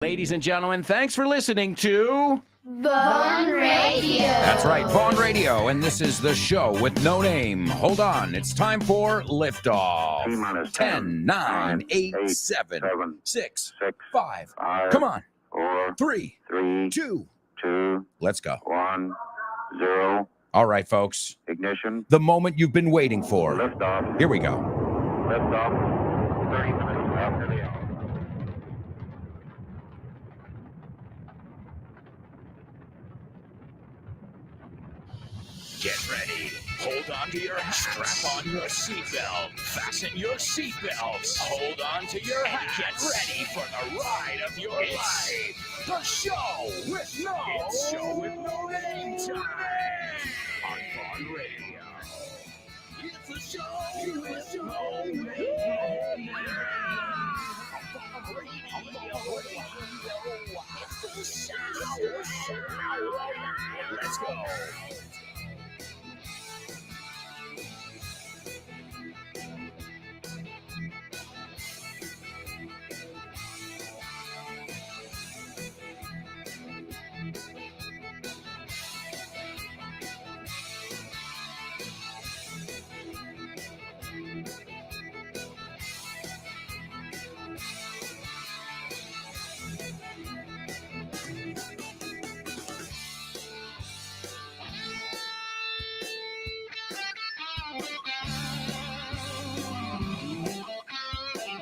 Ladies and gentlemen, thanks for listening to Vaughn Radio. That's right, Vaughn Radio, and this is the show with no name. Hold on, it's time for liftoff. T-minus 10, 9, 8, 7, 6, 5. Come on. 4, 3, 2, 2. Let's go. 1, 0. All right, folks. Ignition. The moment you've been waiting for. Liftoff. Here we go. Liftoff. 30 minutes after the hour. Get ready. Hold on to your hats. Strap on your seatbelt. Fasten your seatbelts. Hold on to your hats. Get ready for the ride of your life. The show with no name time on Vaughn Radio. It's the show with no name. It's the show. Let's go.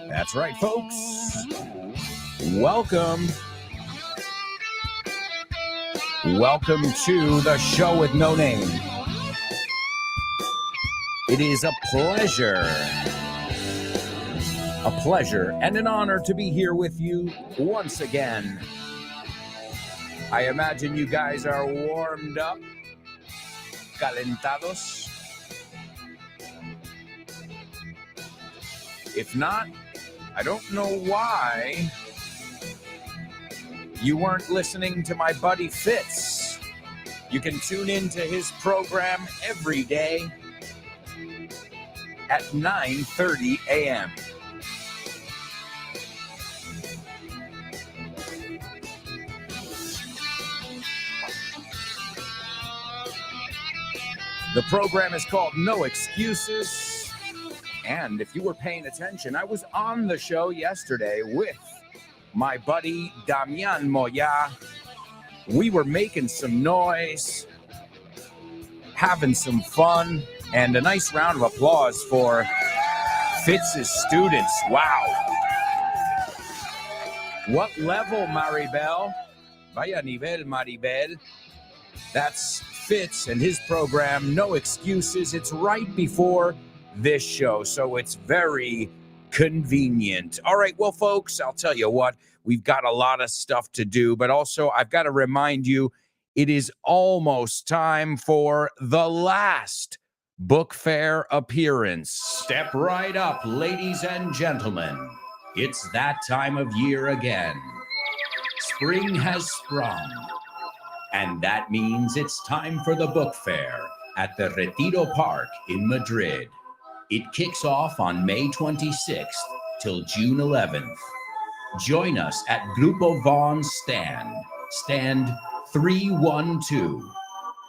That's right, folks. Welcome. Welcome to the show with no name. It is a pleasure and an honor to be here with you once again. I imagine you guys are warmed up, calentados. If not, I don't know why you weren't listening to my buddy Fitz. You can tune into his program every day at 9:30 a.m. The program is called No Excuses. And if you were paying attention, I was on the show yesterday with my buddy Damian Moya. We were making some noise, having some fun, and a nice round of applause for Fitz's students. Wow. What level, Maribel? Vaya nivel, Maribel. That's Fitz and his program, No Excuses. It's right before this show, so it's very convenient. All right, well, folks, I'll tell you what, we've got a lot of stuff to do, but also I've got to remind you, it is almost time for the last book fair appearance. Step right up, ladies and gentlemen. It's that time of year again. Spring has sprung, and that means it's time for the book fair at the Retiro Park in Madrid. It kicks off on May 26th till June 11th. Join us at Grupo Vaughn's stand 312,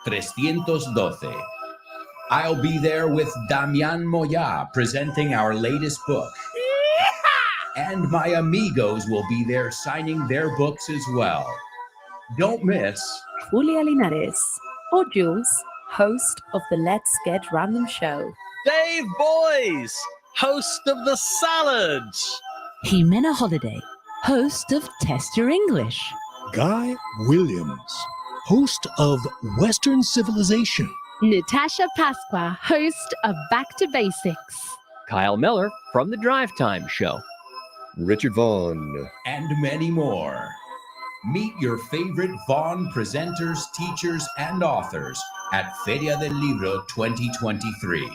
312. I'll be there with Damian Moya presenting our latest book. And my amigos will be there signing their books as well. Don't miss Julia Linares, or Jules, host of the Let's Get Random show. Dave Boys, host of The Salads. Jimena Holiday, host of Test Your English. Guy Williams, host of Western Civilization. Natasha Pasqua, host of Back to Basics. Kyle Miller from The Drive Time Show. Richard Vaughn. And many more. Meet your favorite Vaughn presenters, teachers, and authors at Feria del Libro 2023.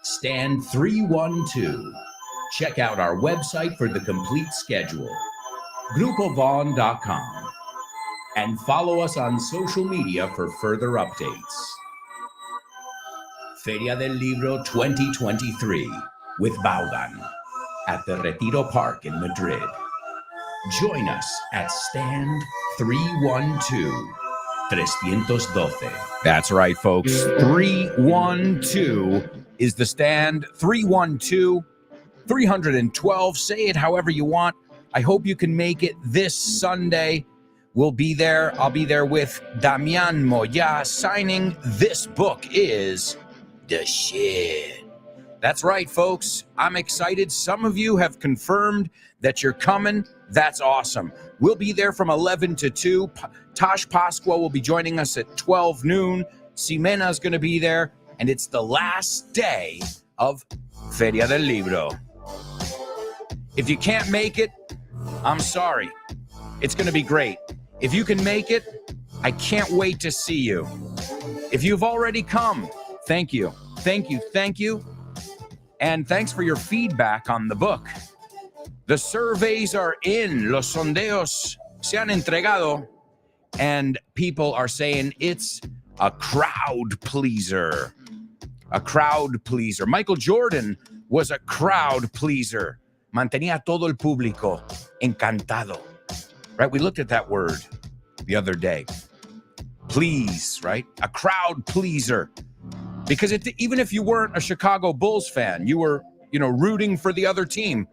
Stand 312. Check out our website for the complete schedule, grupovaughn.com, and follow us on social media for further updates. Feria del Libro 2023 with Vaughan at the Retiro Park in Madrid. Join us at Stand 312. 312. That's right, folks. 312 is the stand. 312, 312. Say it however you want. I hope you can make it this Sunday. We'll be there. I'll be there with Damian Moya signing. This book is the shit. That's right, folks. I'm excited. Some of you have confirmed that you're coming. That's awesome. We'll be there from 11 to 2. Tosh Pasqua will be joining us at 12 noon. Ximena's going to be there. And it's the last day of Feria del Libro. If you can't make it, I'm sorry. It's going to be great. If you can make it, I can't wait to see you. If you've already come, thank you. Thank you. Thank you. And thanks for your feedback on the book. The surveys are in. Los sondeos se han entregado. And people are saying it's a crowd pleaser. A crowd pleaser. Michael Jordan was a crowd pleaser. Mantenía todo el público encantado. Right? We looked at that word the other day. Please, right? A crowd pleaser. Because even if you weren't a Chicago Bulls fan, you were, rooting for the other team,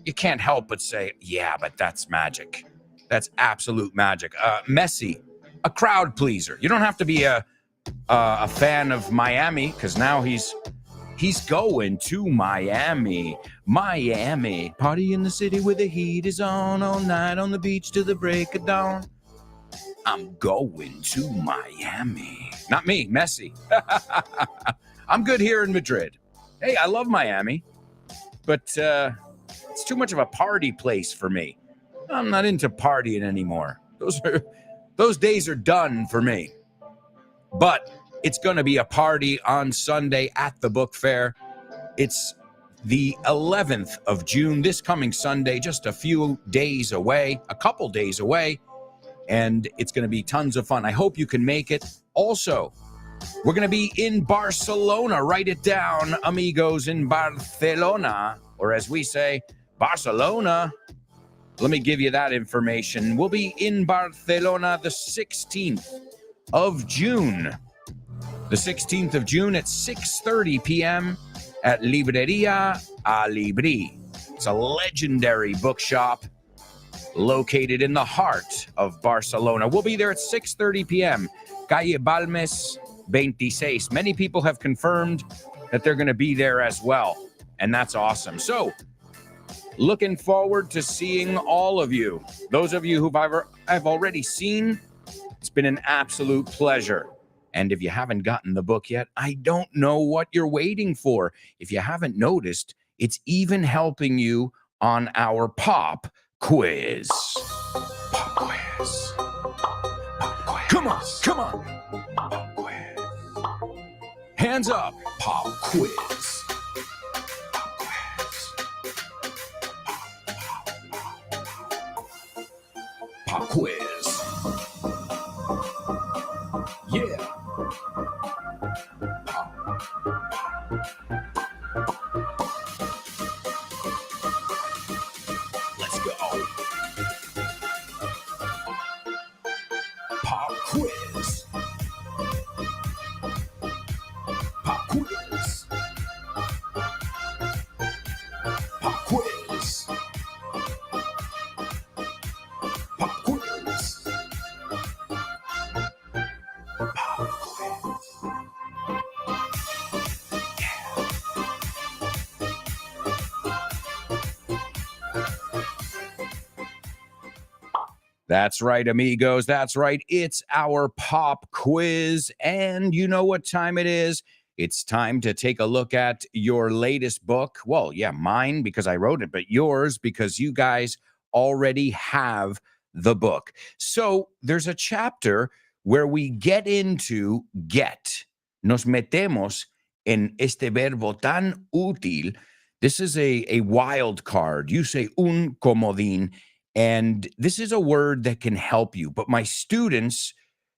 you can't help but say, yeah, but that's magic. That's absolute magic. Messi, a crowd pleaser. You don't have to be a fan of Miami, because now he's going to Miami. Miami. Party in the city where the heat is on all night on the beach till the break of dawn. I'm going to Miami. Not me, Messi. I'm good here in Madrid. Hey, I love Miami, but it's too much of a party place for me. I'm not into partying anymore. Those days are done for me. But it's going to be a party on Sunday at the book fair. It's the 11th of June, this coming Sunday, just a couple days away. And it's going to be tons of fun. I hope you can make it. Also, we're going to be in Barcelona. Write it down, amigos, in Barcelona. Or as we say, Barcelona. Let me give you that information. We'll be in Barcelona the 16th of June. The 16th of June at 6:30 p.m. at Libreria Alibri. It's a legendary bookshop located in the heart of Barcelona. We'll be there at 6:30 p.m. Calle Balmes 26. Many people have confirmed that they're going to be there as well, and that's awesome. So, looking forward to seeing all of you. Those of you I've already seen, it's been an absolute pleasure. And if you haven't gotten the book yet, I don't know what you're waiting for. If you haven't noticed, it's even helping you on our pop quiz. Pop quiz. Pop quiz. Come on. Pop quiz. Hands up. Pop quiz. Pop quiz. Pop quiz. Yeah. Let's go. Pop quiz. Pop quiz. Pop quiz. Pop quiz. Pop quiz. That's right, amigos. That's right. It's our pop quiz. And you know what time it is? It's time to take a look at your latest book. Well, yeah, mine because I wrote it, but yours because you guys already have the book. So there's a chapter where we get into get. Nos metemos en este verbo tan útil. This is a wild card. You say un comodín. And this is a word that can help you, but my students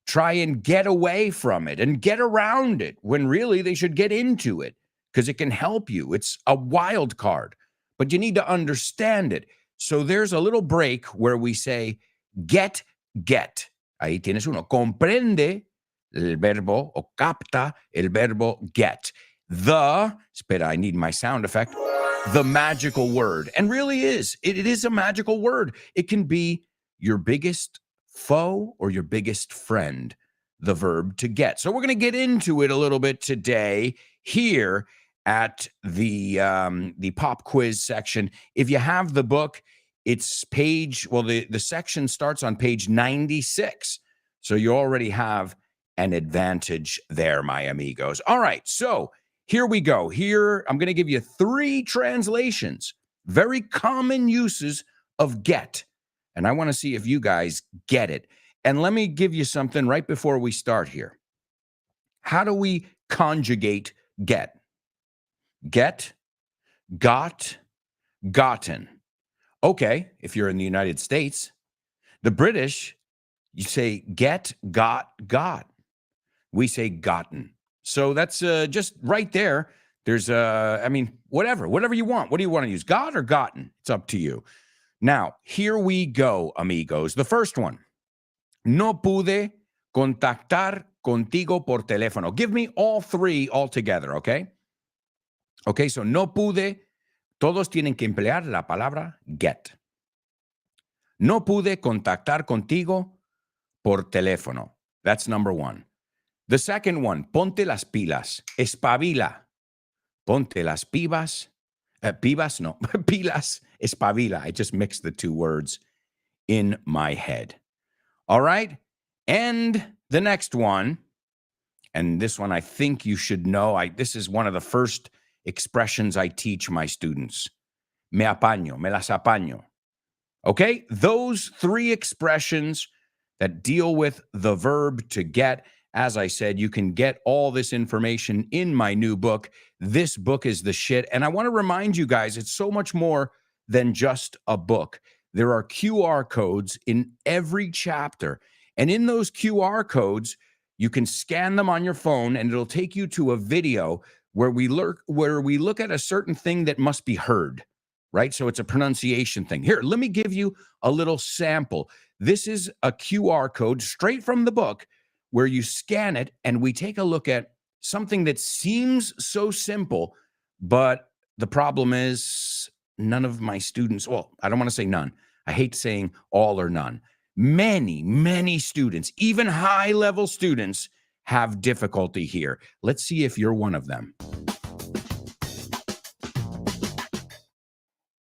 try and get away from it and get around it when really they should get into it because it can help you. It's a wild card, but you need to understand it. So there's a little break where we say get. Ahí tienes uno. Comprende el verbo o capta el verbo get. Espera, I need my sound effect. The magical word. And really is. It is a magical word. It can be your biggest foe or your biggest friend, the verb to get. So we're going to get into it a little bit today here at the pop quiz section. If you have the book, it's the section starts on page 96. So you already have an advantage there, my amigos. All right, so here we go. Here, I'm going to give you 3 translations, very common uses of get. And I want to see if you guys get it. And let me give you something right before we start here. How do we conjugate get? Get, got, gotten. Okay, if you're in the United States. The British, you say get, got. We say gotten. So that's just right there. There's, whatever you want. What do you want to use? Got or gotten? It's up to you. Now, here we go, amigos. The first one. No pude contactar contigo por teléfono. Give me all 3 all together, okay? Okay, so no pude. Todos tienen que emplear la palabra get. No pude contactar contigo por teléfono. That's number 1. The second one, ponte las pilas. Espabila. Ponte las pilas, espabila. I just mixed the 2 words in my head. All right? And the next one, and this one I think you should know. This is one of the first expressions I teach my students. Me apaño, me las apaño. Okay? Those 3 expressions that deal with the verb to get. As I said, you can get all this information in my new book. This book is the shit. And I want to remind you guys, it's so much more than just a book. There are QR codes in every chapter. And in those QR codes, you can scan them on your phone and it'll take you to a video where we look at a certain thing that must be heard, right? So it's a pronunciation thing. Here, let me give you a little sample. This is a QR code straight from the book where you scan it and we take a look at something that seems so simple, but the problem is none of my students, well, I don't want to say none. I hate saying all or none. Many students, even high-level students, have difficulty here. Let's see if you're one of them.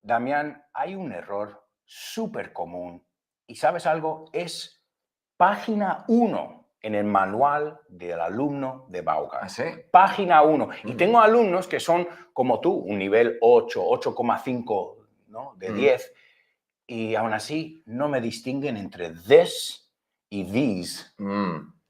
Damián, hay un error súper común. ¿Y sabes algo? Es página 1 en el manual del alumno de Bauga. ¿Ah, sí? Página 1. Y tengo alumnos que son como tú, un nivel 8, 8,5, ¿no? De 10. Y aún así no me distinguen entre this y these.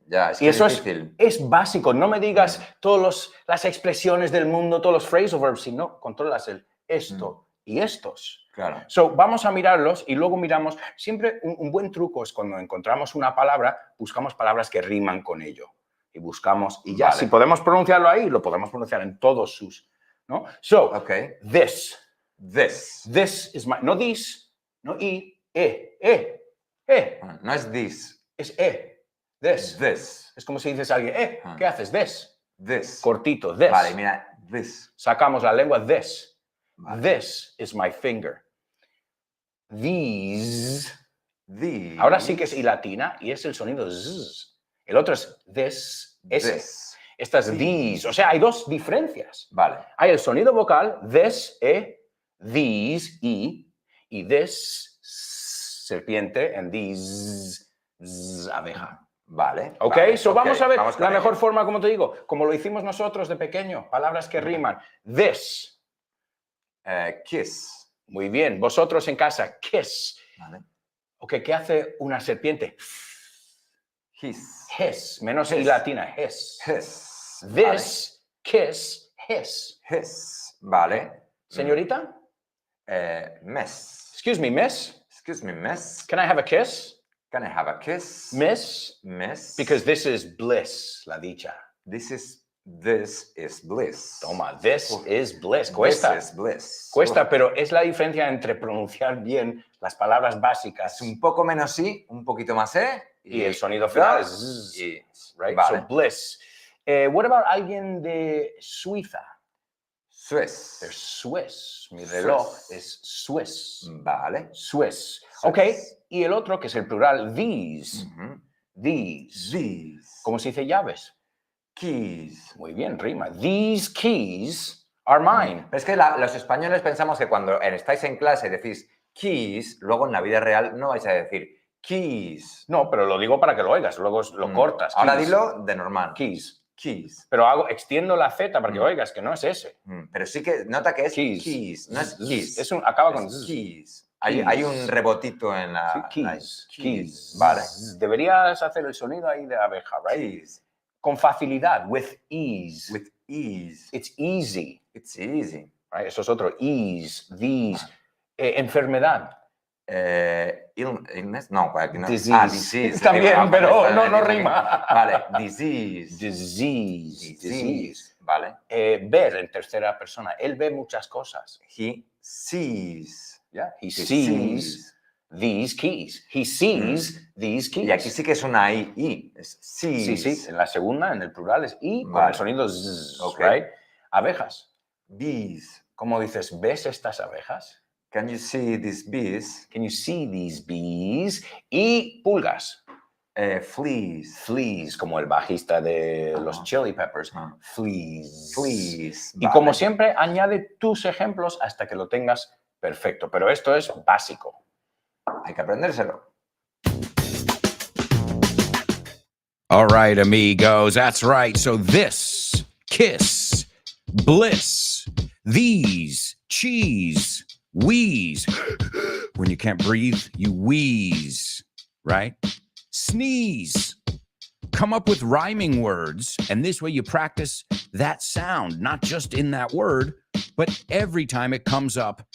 Ya, es y eso es difícil. Es básico. No me digas todas las expresiones del mundo, todos los phrasal verbs, sino controlas el esto y estos. Claro. So, vamos a mirarlos y luego miramos. Siempre un buen truco es cuando encontramos una palabra, buscamos palabras que riman con ello. Y buscamos, y ya, si podemos pronunciarlo ahí, lo podemos pronunciar en todos sus, ¿no? So, this. This is my, no this, no i, No es this. Es this. This. Es como si dices a alguien, ¿qué haces? This. Cortito, this. Vale, mira, this. Sacamos la lengua, this. Vale. This is my finger. These. Ahora sí que es i latina y es el sonido z. El otro es this, s. Esta es these. O sea, hay 2 diferencias. Vale. Hay el sonido vocal, this, these, i, y this, serpiente, and these, abeja. Vale. Ok, vale, so vamos a ver la mejor ello. forma, como te digo, como lo hicimos nosotros de pequeño, palabras que riman. This. Kiss. Muy bien. Vosotros en casa, kiss. Vale. Ok, ¿qué hace una serpiente? Hiss. Hiss. Menos Hiss. i latina, hiss. Hiss. This, kiss, hiss. Hiss. Vale. Señorita? Miss. Excuse me, miss? Excuse me, miss. Can I have a kiss? Can I have a kiss? Miss? Miss. Because this is bliss, la dicha. This is This is bliss. Toma, this is bliss. Cuesta. This is bliss. Cuesta, pero es la diferencia entre pronunciar bien las palabras básicas. Es un poco menos I, un poquito más E. Y el sonido final es zzz, right? Vale. So bliss. What about alguien de Suiza? Swiss. They're Swiss. Mi reloj es Swiss. Vale. Swiss. Ok. Y el otro, que es el plural, these. These. These. ¿Cómo se dice llaves? Keys. Muy bien, rima. These keys are mine. Es que los españoles pensamos que cuando estáis en clase decís keys, luego en la vida real no vais a decir keys. No, pero lo digo para que lo oigas, luego lo cortas. Ahora Keys. dilo de normal. Keys. Keys. Pero extiendo la Z para que oigas, que no es ese. Pero sí que nota que es Keys. keys, no es keys. Acaba con keys. Hay un rebotito en la... Sí, keys. Keys. Vale. Deberías hacer el sonido ahí de abeja, right? Keys. Con facilidad, with ease. With ease. It's easy. It's easy. Right? Eso es otro. Ease, these. Enfermedad. Illness, no, no. Disease. Disease. También, pero no rima. Vale, disease. Disease. Vale. Ver en tercera persona. Él ve muchas cosas. He sees. Yeah. He sees these keys. He sees these keys. Y aquí sí que es una I. Es sees. Sí. En la segunda, en el plural, es I con el sonido z, right? Abejas. Bees. ¿Cómo dices? ¿Ves estas abejas? Can you see these bees? Can you see these bees? Y pulgas. Fleas. Fleas, como el bajista de los Chili Peppers. Fleas. Fleas. Y como siempre, añade tus ejemplos hasta que lo tengas perfecto. Pero esto es básico. Hay que aprendérselo. All right, amigos. That's right. So this, kiss, bliss, these, cheese, wheeze. When you can't breathe, you wheeze, right? Sneeze. Come up with rhyming words, and this way you practice that sound, not just in that word, but every time it comes up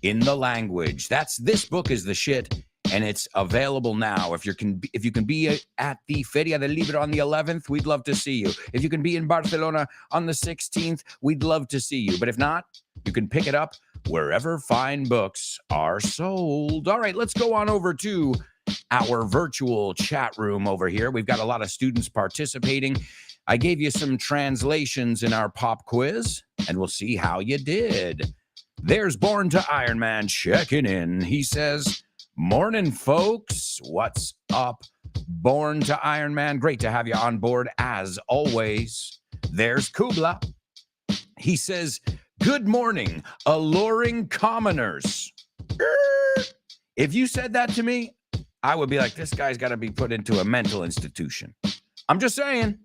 in the language. This book is the shit, and it's available now. If you can be at the Feria del Libro on the 11th, we'd love to see you. If you can be in Barcelona on the 16th, we'd love to see you. But if not, you can pick it up wherever fine books are sold. All right, let's go on over to our virtual chat room over here. We've got a lot of students participating. I gave you some translations in our pop quiz, and we'll see how you did. There's Born to Iron Man checking in. He says, morning, folks. What's up? Born to Iron Man. Great to have you on board, as always. There's Kubla. He says, good morning, alluring commoners. If you said that to me, I would be like, this guy's got to be put into a mental institution. I'm just saying.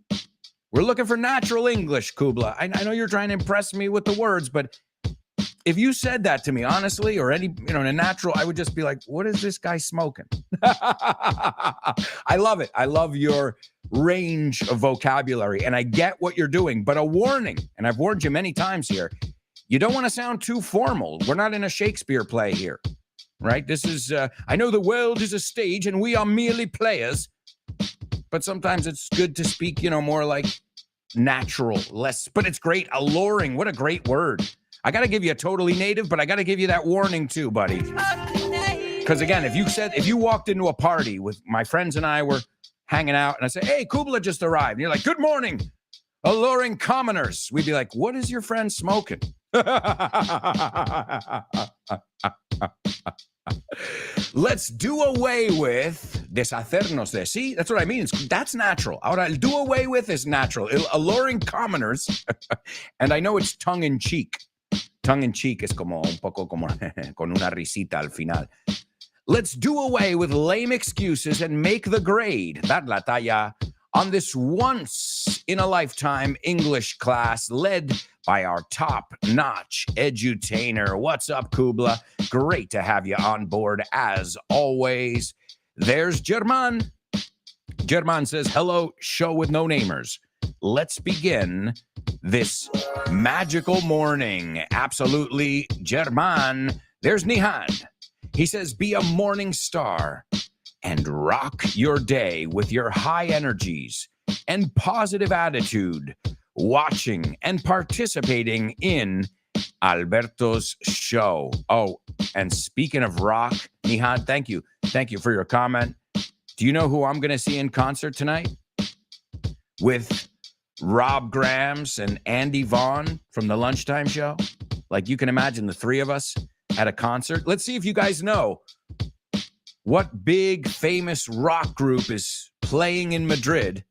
We're looking for natural English, Kubla. I know you're trying to impress me with the words, but if you said that to me, honestly, or in a natural, I would just be like, what is this guy smoking? I love it. I love your range of vocabulary, and I get what you're doing, but a warning, and I've warned you many times here, you don't want to sound too formal. We're not in a Shakespeare play here, right? This is, I know the world is a stage and we are merely players, but sometimes it's good to speak, more like natural, less, but it's great. Alluring. What a great word. I got to give you a totally native, but I got to give you that warning too, buddy. Because again, if you walked into a party with my friends and I were hanging out and I say, hey, Kubla just arrived. And you're like, good morning, alluring commoners. We'd be like, what is your friend smoking? Let's do away with deshacernos de. See, that's what I mean. That's natural. Ahora, el do away with is natural. Alluring commoners, and I know it's tongue in cheek. Tongue in cheek es como un poco como con una risita al final. Let's do away with lame excuses and make the grade, that la talla, on this once-in-a-lifetime English class led by our top-notch edutainer. What's up, Kubla? Great to have you on board, as always. There's German. German says, hello, show with no namers. Let's begin this magical morning. Absolutely, German. There's Nihan. He says, be a morning star and rock your day with your high energies and positive attitude. watching and participating in Alberto's show. Oh, and speaking of rock, Nihad, thank you. Thank you for your comment. Do you know who I'm going to see in concert tonight? With Rob Grams and Andy Vaughn from the Lunchtime Show. Like, you can imagine the three of us at a concert. Let's see if you guys know what big famous rock group is playing in Madrid.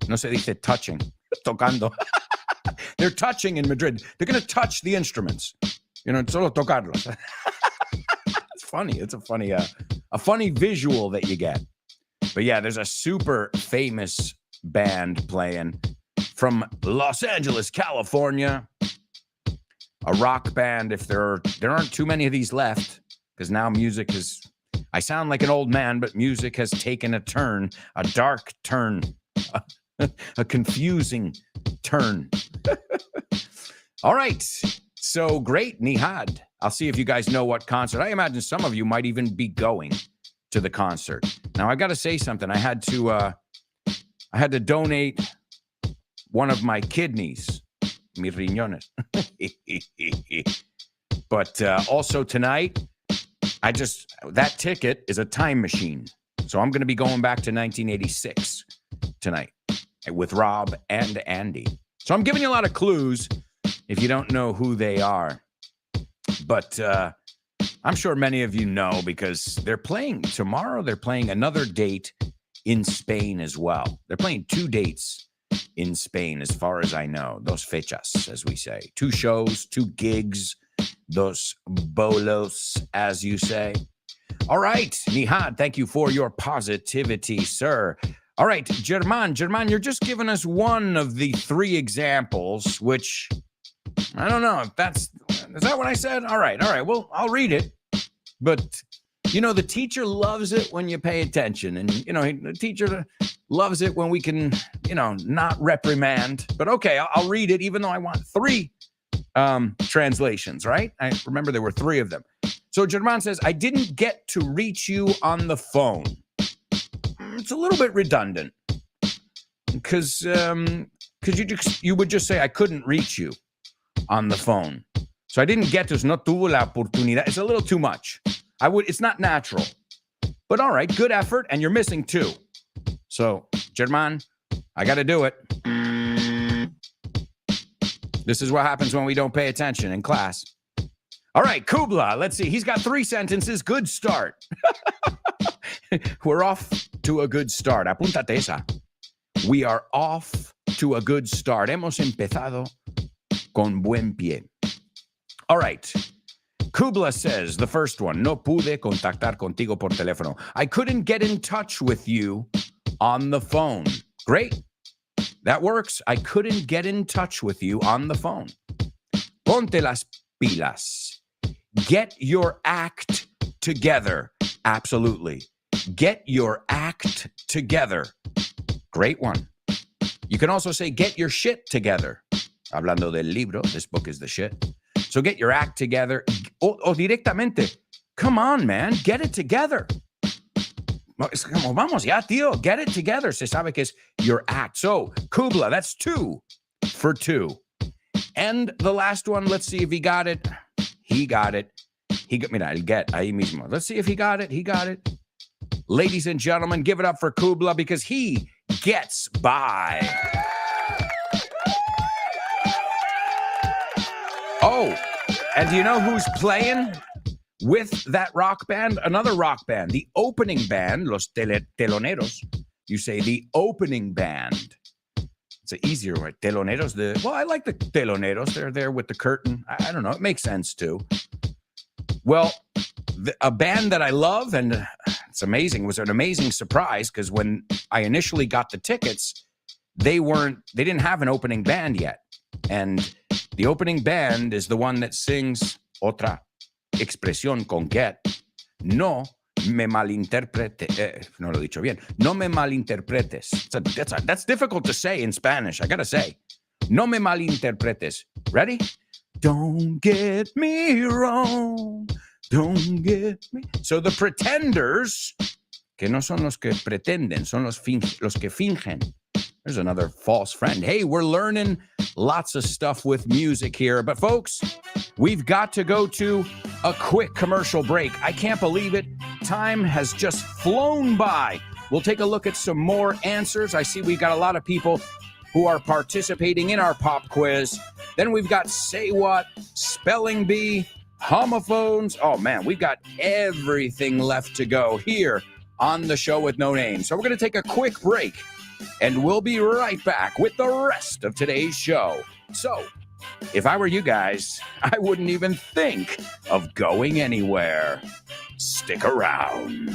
No se dice touching. Tocando. They're touching in Madrid. They're going to touch the instruments. You know, solo tocarlos. It's funny. It's a funny visual that you get. But yeah, there's a super famous band playing from Los Angeles, California. A rock band. If there aren't too many of these left, because now music is. I sound like an old man, but music has taken a turn, a dark turn, a confusing turn. All right. So great, Nihad. I'll see if you guys know what concert. I imagine some of you might even be going to the concert. Now, I got to say something. I had to donate one of my kidneys, mis riñones. But also tonight, that ticket is a time machine. So I'm going to be going back to 1986 tonight with Rob and Andy. So I'm giving you a lot of clues if you don't know who they are. But I'm sure many of you know because they're playing tomorrow. They're playing another date in Spain as well. They're playing 2 dates in Spain, as far as I know. Dos fechas, as we say. 2 shows, 2 gigs. Dos bolos, as you say. All right, Nihad, thank you for your positivity, sir. All right, German, you're just giving us one of the 3 examples, which, I don't know if is that what I said? All right, well, I'll read it. But, you know, the teacher loves it when you pay attention. And, you know, the teacher loves it when we can, you know, not reprimand. But okay, I'll read it, even though I want 3 translations, right? I remember there were 3 of them. So German says, I didn't get to reach you on the phone. It's a little bit redundant because you would just say I couldn't reach you on the phone. So I didn't get to, no tuvo la oportunidad. It's a little too much. It's not natural. But all right, good effort, and you're missing 2. So German, I got to do it. This is what happens when we don't pay attention in class. All right, Kubla, let's see. He's got 3 sentences. Good start. We're off to a good start. Apúntate esa. We are off to a good start. Hemos empezado con buen pie. All right. Kubla says, the first one, no pude contactar contigo por teléfono. I couldn't get in touch with you on the phone. Great. That works. I couldn't get in touch with you on the phone. Ponte las pilas. Get your act together. Absolutely. Get your act together. Great one. You can also say, get your shit together. Hablando del libro, this book is the shit. So get your act together. O directamente. Come on, man. Get it together. Es como, vamos ya, tío. Get it together. Se sabe que es your act. So, Kubla, that's 2 for 2. And the last one, let's see if he got it. He got it. Mira, el get, ahí mismo. Let's see if he got it. He got it. Ladies and gentlemen, give it up for Kubla because he gets by. Oh, and do you know who's playing with that rock band? Another rock band, the opening band, Los Teloneros. You say the opening band. It's an easier way. Teloneros. I like the Teloneros. They're there with the curtain. I don't know. It makes sense too. Well, a band that I love, and it's amazing, it was an amazing surprise because when I initially got the tickets, they didn't have an opening band yet. And the opening band is the one that sings otra expresión con get. No me malinterprete. No lo he dicho bien. No me malinterpretes. That's difficult to say in Spanish, I gotta say. No me malinterpretes. Ready? Don't get me wrong. Don't get me. So the pretenders, que no son los que pretenden, son los que fingen. There's another false friend. Hey, we're learning lots of stuff with music here. But folks, we've got to go to a quick commercial break. I can't believe it. Time has just flown by. We'll take a look at some more answers. I see we've got a lot of people who are participating in our pop quiz. Then we've got Say What, Spelling Bee, homophones. Oh, man, we've got everything left to go here on the show with no name. So we're going to take a quick break, and we'll be right back with the rest of today's show. So, if I were you guys, I wouldn't even think of going anywhere. Stick around.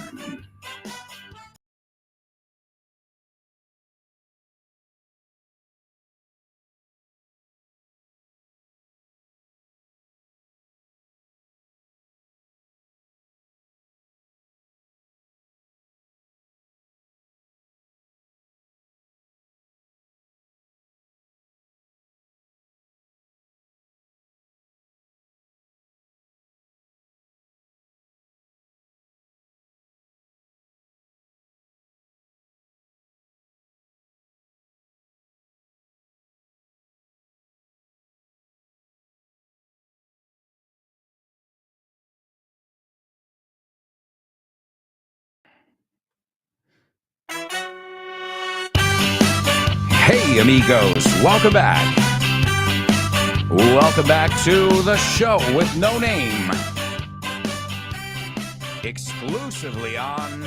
Hey, amigos, welcome back. Welcome back to the show with no name. Exclusively on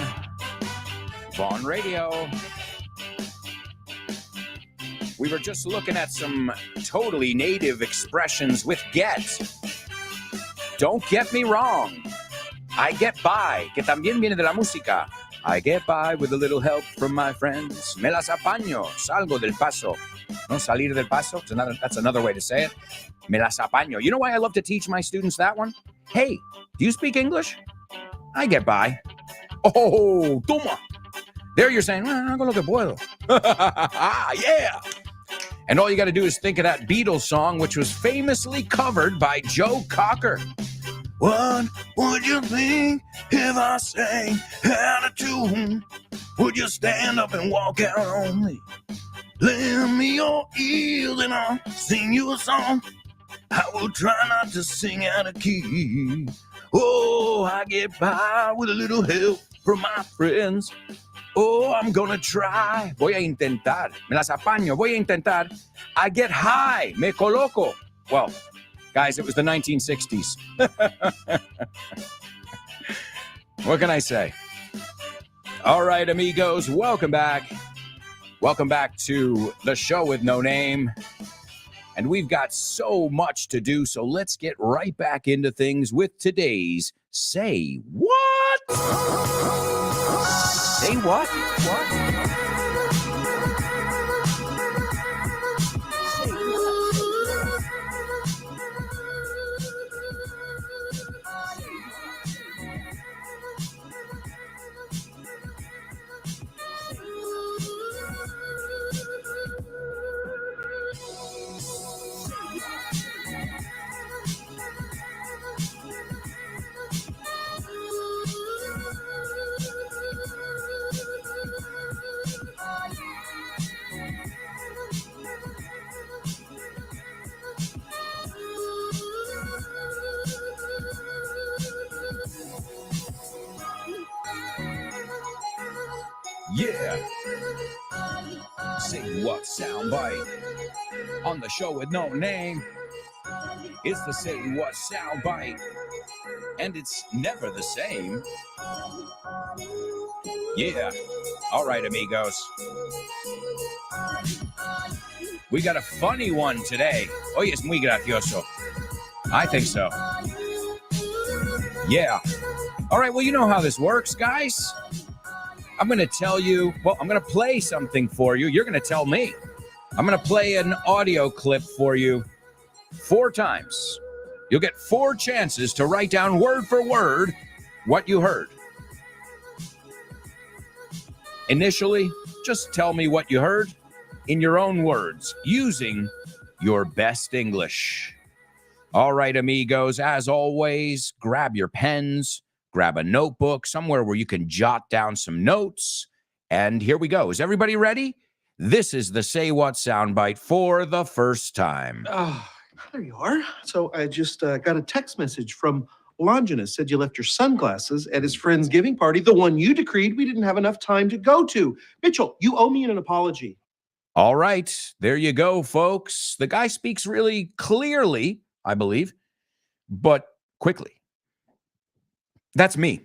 Vaughn Radio. We were just looking at some totally native expressions with get. Don't get me wrong. I get by, que también viene de la música. I get by with a little help from my friends. Me las apaño, salgo del paso. No, salir del paso, that's another way to say it. Me las apaño. You know why I love to teach my students that one? Hey, do you speak English? I get by. Oh, toma. There you're saying, hago lo que puedo. Yeah. And all you got to do is think of that Beatles song, which was famously covered by Joe Cocker. What would you think if I sang out of tune? Would you stand up and walk out on me? Lend me your ears and I'll sing you a song. I will try not to sing out of key. Oh, I get by with a little help from my friends. Oh, I'm gonna try. Voy a intentar. Me las apaño. Voy a intentar. I get high. Me coloco. Well, guys, it was the 1960s. What can I say? All right, amigos, welcome back. Welcome back to the show with no name. And we've got so much to do, so let's get right back into things with today's Say What? Say what? What? Yeah. Say what soundbite on the show with no name. It's the Say What soundbite, and it's never the same. Yeah. All right, amigos. We got a funny one today. Hoy es muy gracioso. I think so. Yeah. All right, well, you know how this works, guys. I'm going to tell you, well, I'm going to play something for you. You're going to tell me. I'm going to play an audio clip for you 4 times. You'll get 4 chances to write down word for word what you heard. Initially, just tell me what you heard in your own words, using your best English. All right, amigos, as always, grab your pens, grab a notebook, somewhere where you can jot down some notes. And here we go. Is everybody ready? This is the Say What soundbite for the first time. There you are. So I just got a text message from Longinus. Said you left your sunglasses at his friend's giving party, the one you decreed we didn't have enough time to go to. Mitchell, you owe me an apology. All right, there you go, folks. The guy speaks really clearly, I believe, but quickly. That's me.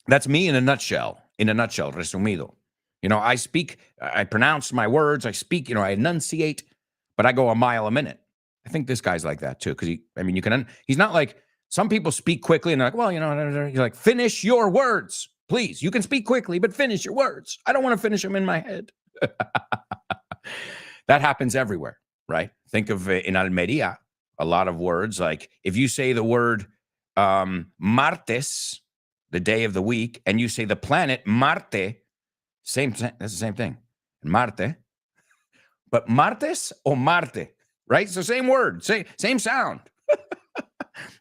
That's me in a nutshell. In a nutshell, resumido. You know, I speak, I pronounce my words, I speak, you know, I enunciate, but I go a mile a minute. I think this guy's like that too, because he's not like, some people speak quickly and they're like, well, you know, you're like, finish your words, please. You can speak quickly, but finish your words. I don't want to finish them in my head. That happens everywhere, right? Think of in Almeria, a lot of words, like if you say the word martes, the day of the week, and you say the planet Marte, that's the same thing. Marte. But martes or Marte, right? So same word, same sound.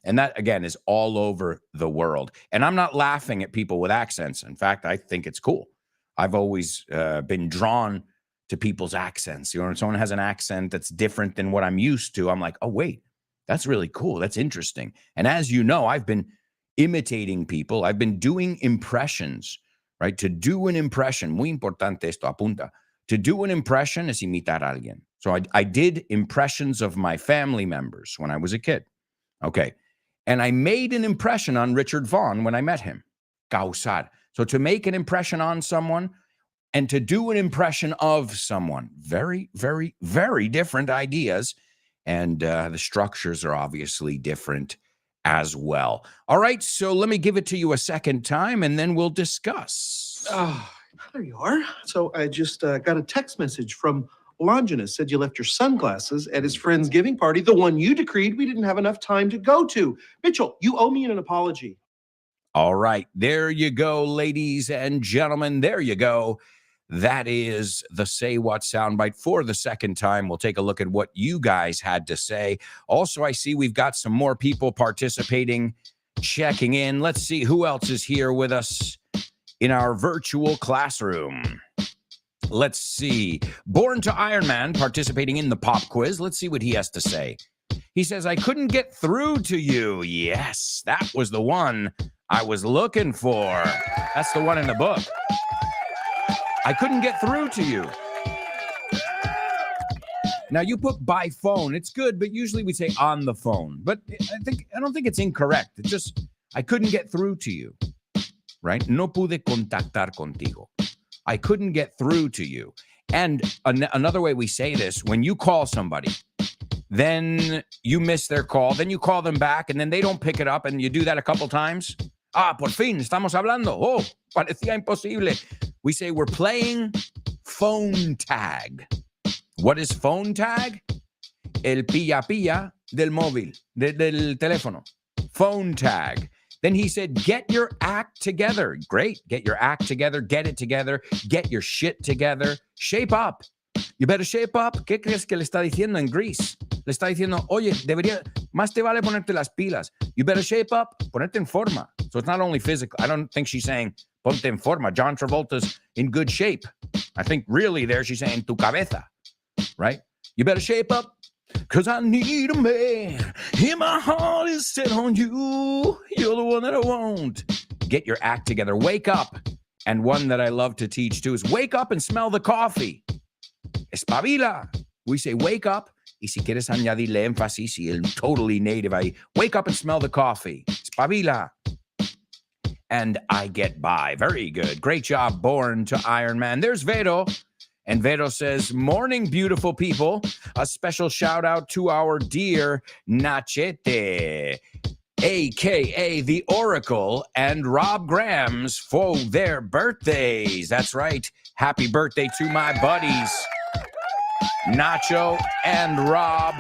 And that, again, is all over the world. And I'm not laughing at people with accents. In fact, I think it's cool. I've always been drawn to people's accents. You know, when someone has an accent that's different than what I'm used to, I'm like, oh, wait, that's really cool. That's interesting. And as you know, I've been imitating people. I've been doing impressions, right? To do an impression, muy importante esto, apunta. To do an impression es imitar a alguien. So I did impressions of my family members when I was a kid. Okay. And I made an impression on Richard Vaughn when I met him. Causar. So to make an impression on someone and to do an impression of someone, very, very, very different ideas. And the structures are obviously different as well. All right, so let me give it to you a second time, and then we'll discuss. There you are. So I just got a text message from Longinus. Said you left your sunglasses at his friend's giving party, the one you decreed we didn't have enough time to go to. Mitchell, you owe me an apology. All right, there you go, ladies and gentlemen. There you go. That is the Say What soundbite for the second time. We'll take a look at what you guys had to say. Also, I see we've got some more people participating, checking in. Let's see who else is here with us in our virtual classroom. Let's see. Born to Iron Man participating in the pop quiz. Let's see what he has to say. He says, I couldn't get through to you. Yes, that was the one I was looking for. That's the one in the book. I couldn't get through to you. Now, you put by phone. It's good, but usually we say on the phone. But I don't think it's incorrect. It's just, I couldn't get through to you, right? No pude contactar contigo. I couldn't get through to you. And another way we say this, when you call somebody, then you miss their call, then you call them back, and then they don't pick it up, and you do that a couple times. Por fin, estamos hablando. Oh, parecía imposible. We say we're playing phone tag. What is phone tag? El pilla del móvil, del teléfono. Phone tag. Then he said, get your act together. Great. Get your act together. Get it together. Get your shit together. Shape up. You better shape up. ¿Qué crees que le está diciendo en Greece? Le está diciendo, oye, más te vale ponerte las pilas. You better shape up. Ponerte en forma. So it's not only physical. I don't think she's saying, ponte en forma. John Travolta's in good shape. I think really there she's saying, tu cabeza. Right? You better shape up. Because I need a man. Here my heart is set on you. You're the one that I want. Get your act together. Wake up. And one that I love to teach too is wake up and smell the coffee. Espabila. We say wake up. Y si quieres añadirle énfasis y el totally native ahí, wake up and smell the coffee. Espabila. And I get by. Very good. Great job, Born to Iron Man. There's Vero. And Vero says, morning, beautiful people. A special shout out to our dear Nachete, a.k.a. The Oracle, and Rob Grams for their birthdays. That's right. Happy birthday to my buddies, Nacho and Rob.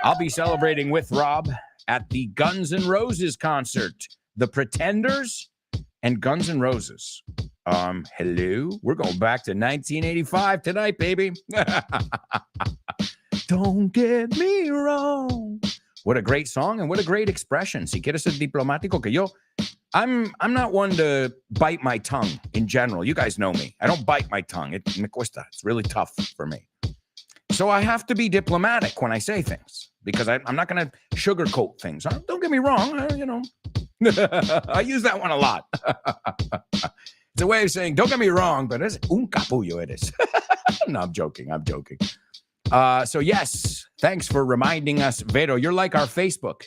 I'll be celebrating with Rob at the Guns N' Roses concert. The Pretenders and Guns N' Roses. Hello? We're going back to 1985 tonight, baby. Don't get me wrong. What a great song and what a great expression. Si quieres ser diplomático, que yo I'm not one to bite my tongue in general. You guys know me. I don't bite my tongue. Me cuesta. It's really tough for me. So I have to be diplomatic when I say things because I'm not going to sugarcoat things. Don't get me wrong. I use that one a lot. It's a way of saying, don't get me wrong, but it's un capullo it is. No, I'm joking. So yes, thanks for reminding us, Vero. You're like our Facebook.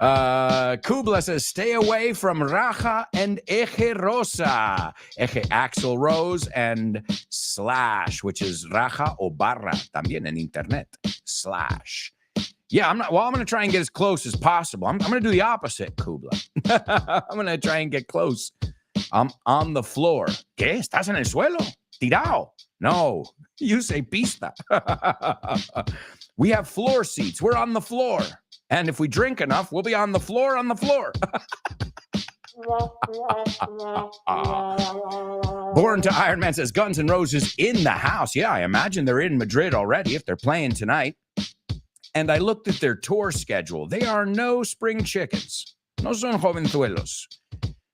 Kubla says, stay away from Raja and Eje Rosa. Eje Axl Rose and Slash, which is Raja o Barra, también en internet. Slash. Yeah, I'm going to try and get as close as possible. I'm going to do the opposite, Kubla. I'm going to try and get close. I'm on the floor. ¿Qué? ¿Estás en el suelo? Tirao. No, you say pista. We have floor seats. We're on the floor. And if we drink enough, we'll be on the floor. Born to Iron Man says Guns N' Roses in the house. Yeah, I imagine they're in Madrid already if they're playing tonight. And I looked at their tour schedule. They are no spring chickens. No son jovenzuelos.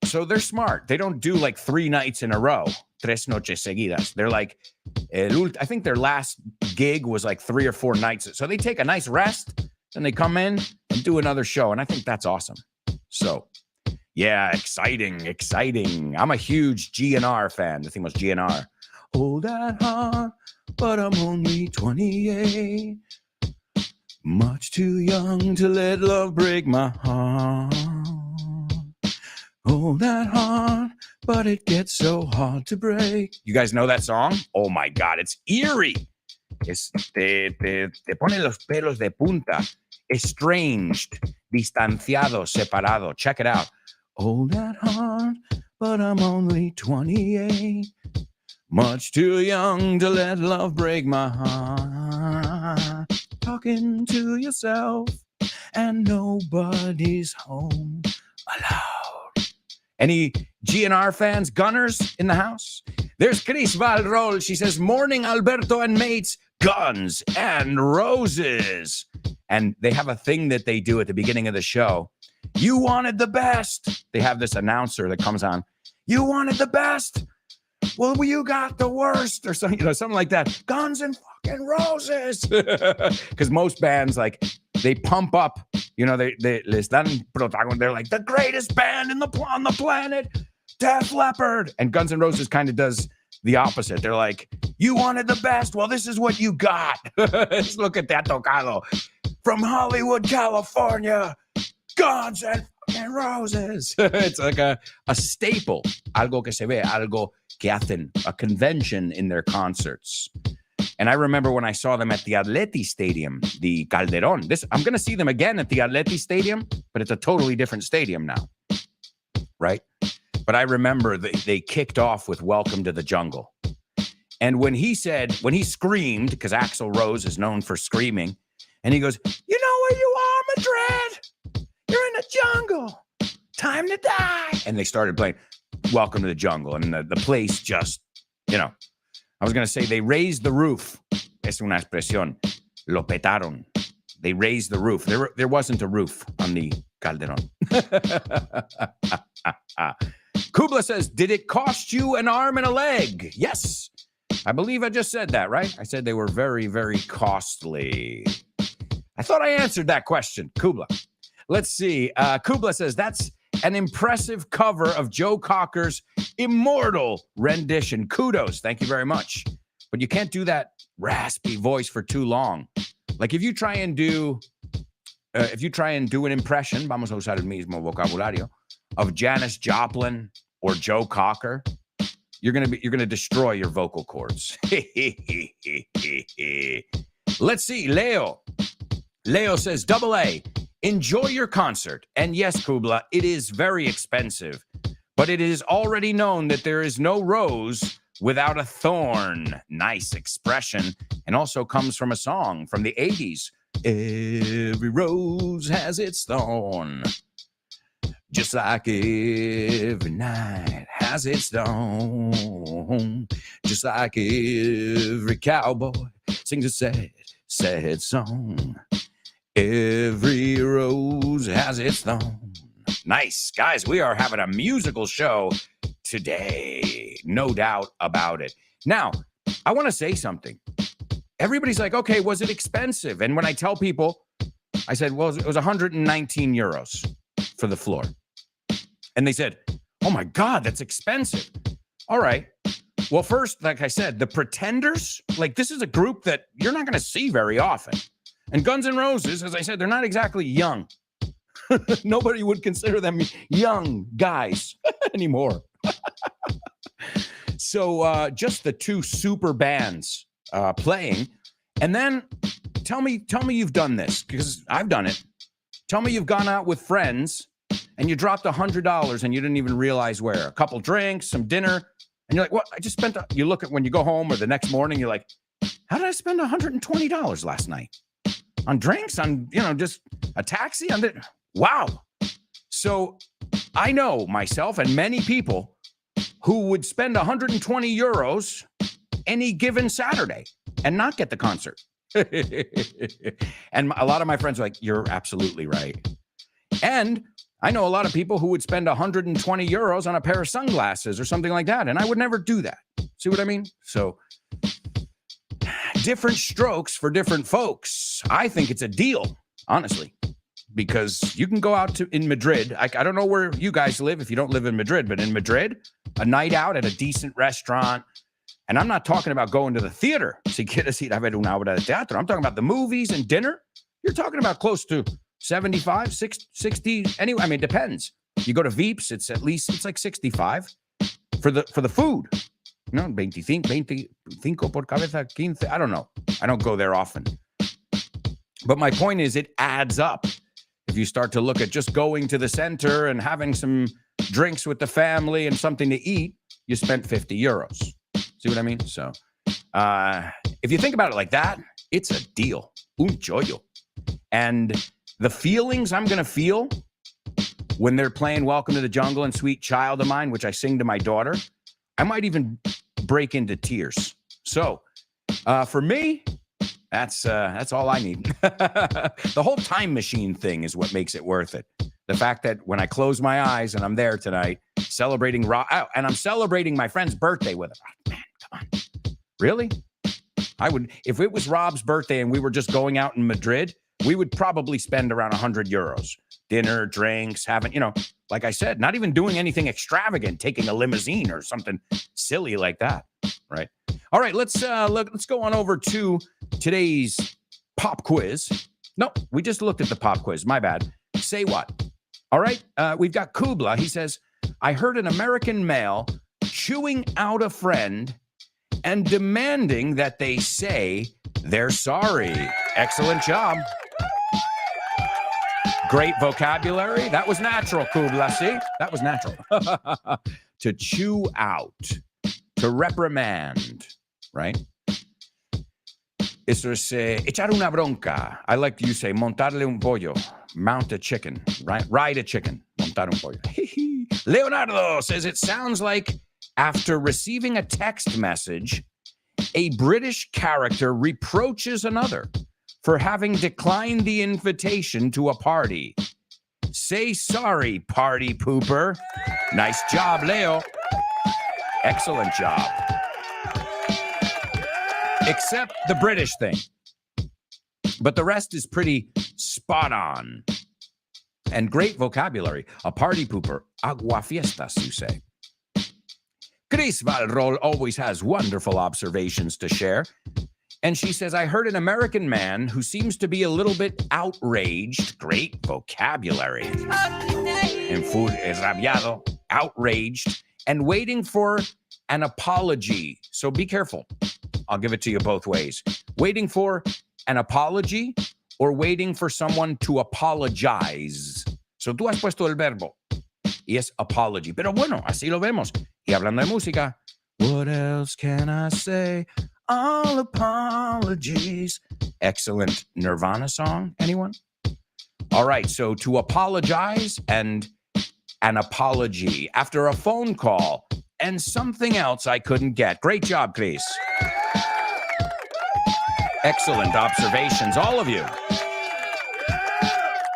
So they're smart. They don't do like 3 nights in a row. Tres noches seguidas. They're like, I think their last gig was like 3 or 4 nights. So they take a nice rest. Then they come in and do another show. And I think that's awesome. So, yeah, exciting. I'm a huge GNR fan. The theme was GNR. Hold that heart, but I'm only 28. Much too young to let love break my heart. Hold that heart, but it gets so hard to break. You guys know that song? Oh my God, it's eerie. Te pone los pelos de punta. Estranged, distanciado, separado. Check it out. Hold that heart, but I'm only 28. Much too young to let love break my heart. Talking to yourself, and nobody's home allowed. Any GNR fans, Gunners in the house? There's Chris Valrol. She says, morning, Alberto and mates, Guns and Roses. And they have a thing that they do at the beginning of the show. You wanted the best. They have this announcer that comes on. You wanted the best. Well, you got the worst, or something, something like that. Guns and fucking Roses. Because most bands, like, they pump up, they les dan protagon. They're like, the greatest band on the planet, Def Leppard. And Guns N' Roses kind of does the opposite. They're like, you wanted the best. Well, this is what you got. Let's look at that tocado. From Hollywood, California, Guns and fucking Roses. It's like a staple. Algo que se ve, algo que hacen, a convention in their concerts. And I remember when I saw them at the Atleti Stadium, the Calderón. I'm going to see them again at the Atleti Stadium, but it's a totally different stadium now, right? But I remember they kicked off with Welcome to the Jungle. And when he screamed, because Axl Rose is known for screaming, and he goes, you know where you are, Madrid? You're in the jungle. Time to die. And they started playing Welcome to the Jungle. And the place just, I was going to say they raised the roof. Es una expresión. Lo petaron. They raised the roof. There wasn't a roof on the Calderón. Kubla says, did it cost you an arm and a leg? Yes. I believe I just said that, right? I said they were very, very costly. I thought I answered that question, Kubla. Let's see. Kubla says, that's an impressive cover of Joe Cocker's immortal rendition. Kudos. Thank you very much. But you can't do that raspy voice for too long. Like if you try and do an impression, vamos a usar el mismo vocabulario, of Janis Joplin or Joe Cocker, you're gonna destroy your vocal cords. Let's see. Leo says, AA, enjoy your concert. And yes, Kubla, it is very expensive, but it is already known that there is no rose without a thorn. Nice expression. And also comes from a song from the 80s. Every rose has its thorn. Just like every night has its dawn. Just like every cowboy sings a sad, sad song. Every rose has its thorn. Nice. Guys, we are having a musical show today. No doubt about it. Now, I want to say something. Everybody's like, okay, was it expensive? And when I tell people, I said, well, it was 119 euros for the floor. And they said, oh my God, that's expensive. All right. Well, first, like I said, the Pretenders, like this is a group that you're not going to see very often. And Guns N' Roses, as I said, they're not exactly young. Nobody would consider them young guys anymore. So just the two super bands playing. And then tell me you've done this, because I've done it. Tell me you've gone out with friends and you dropped $100 and you didn't even realize where. A couple drinks, some dinner, and you're like, what? I just spent, you look at when you go home or the next morning, you're like, how did I spend $120 last night? On drinks, on, just a taxi? Wow. So I know myself and many people who would spend 120 euros any given Saturday and not get the concert. And a lot of my friends are like, you're absolutely right. And I know a lot of people who would spend 120 euros on a pair of sunglasses or something like that. And I would never do that. See what I mean? So different strokes for different folks. I think it's a deal, honestly, because you can go out in Madrid. I don't know where you guys live if you don't live in Madrid, but in Madrid, a night out at a decent restaurant. And I'm not talking about going to the theater. Si quieres ir a ver una obra de teatro. I'm talking about the movies and dinner. You're talking about close to 75, 60. Anyway, I mean, it depends. You go to Veeps, it's like 65 for the food. 25 por cabeza, 15. I don't know. I don't go there often. But my point is, it adds up. If you start to look at just going to the center and having some drinks with the family and something to eat, you spent 50 euros. See what I mean? So if you think about it like that, it's a deal. Un chollo. And the feelings I'm going to feel when they're playing Welcome to the Jungle and Sweet Child of Mine, which I sing to my daughter, I might even break into tears. So for me, that's all I need. The whole time machine thing is what makes it worth it. The fact that when I close my eyes and I'm there tonight celebrating and I'm celebrating my friend's birthday with her. Oh, man, come on. Really? I would, if it was Rob's birthday and we were just going out in Madrid, we would probably spend around 100 euros. Dinner, drinks, having, like I said, not even doing anything extravagant, taking a limousine or something silly like that, right? All right, let's go on over to today's pop quiz. No, we just looked at the pop quiz. My bad. Say what? All right, we've got Kubla. He says, I heard an American male chewing out a friend and demanding that they say they're sorry. Excellent job. Great vocabulary. That was natural, Kubla. See? That was natural. To chew out, to reprimand, right? Eso es echar una bronca. I like to say montarle un pollo, mount a chicken, right? Ride a chicken, montar un pollo. Leonardo says it sounds like after receiving a text message, a British character reproaches another for having declined the invitation to a party. Say sorry, party pooper. Nice job, Leo. Excellent job. Except the British thing. But the rest is pretty spot on. And great vocabulary. A party pooper. Aguafiestas, you say. Grace Valrol always has wonderful observations to share. And she says, I heard an American man who seems to be a little bit outraged. Great vocabulary. Rabiado, outraged, and waiting for an apology. So be careful. I'll give it to you both ways. Waiting for an apology or waiting for someone to apologize. So tú has puesto el verbo y es apology. Pero bueno, así lo vemos. Y hablando de música, what else can I say? All apologies. Excellent Nirvana song. Anyone? All right. So to apologize and an apology after a phone call and something else I couldn't get. Great job, Chris. Excellent observations, all of you.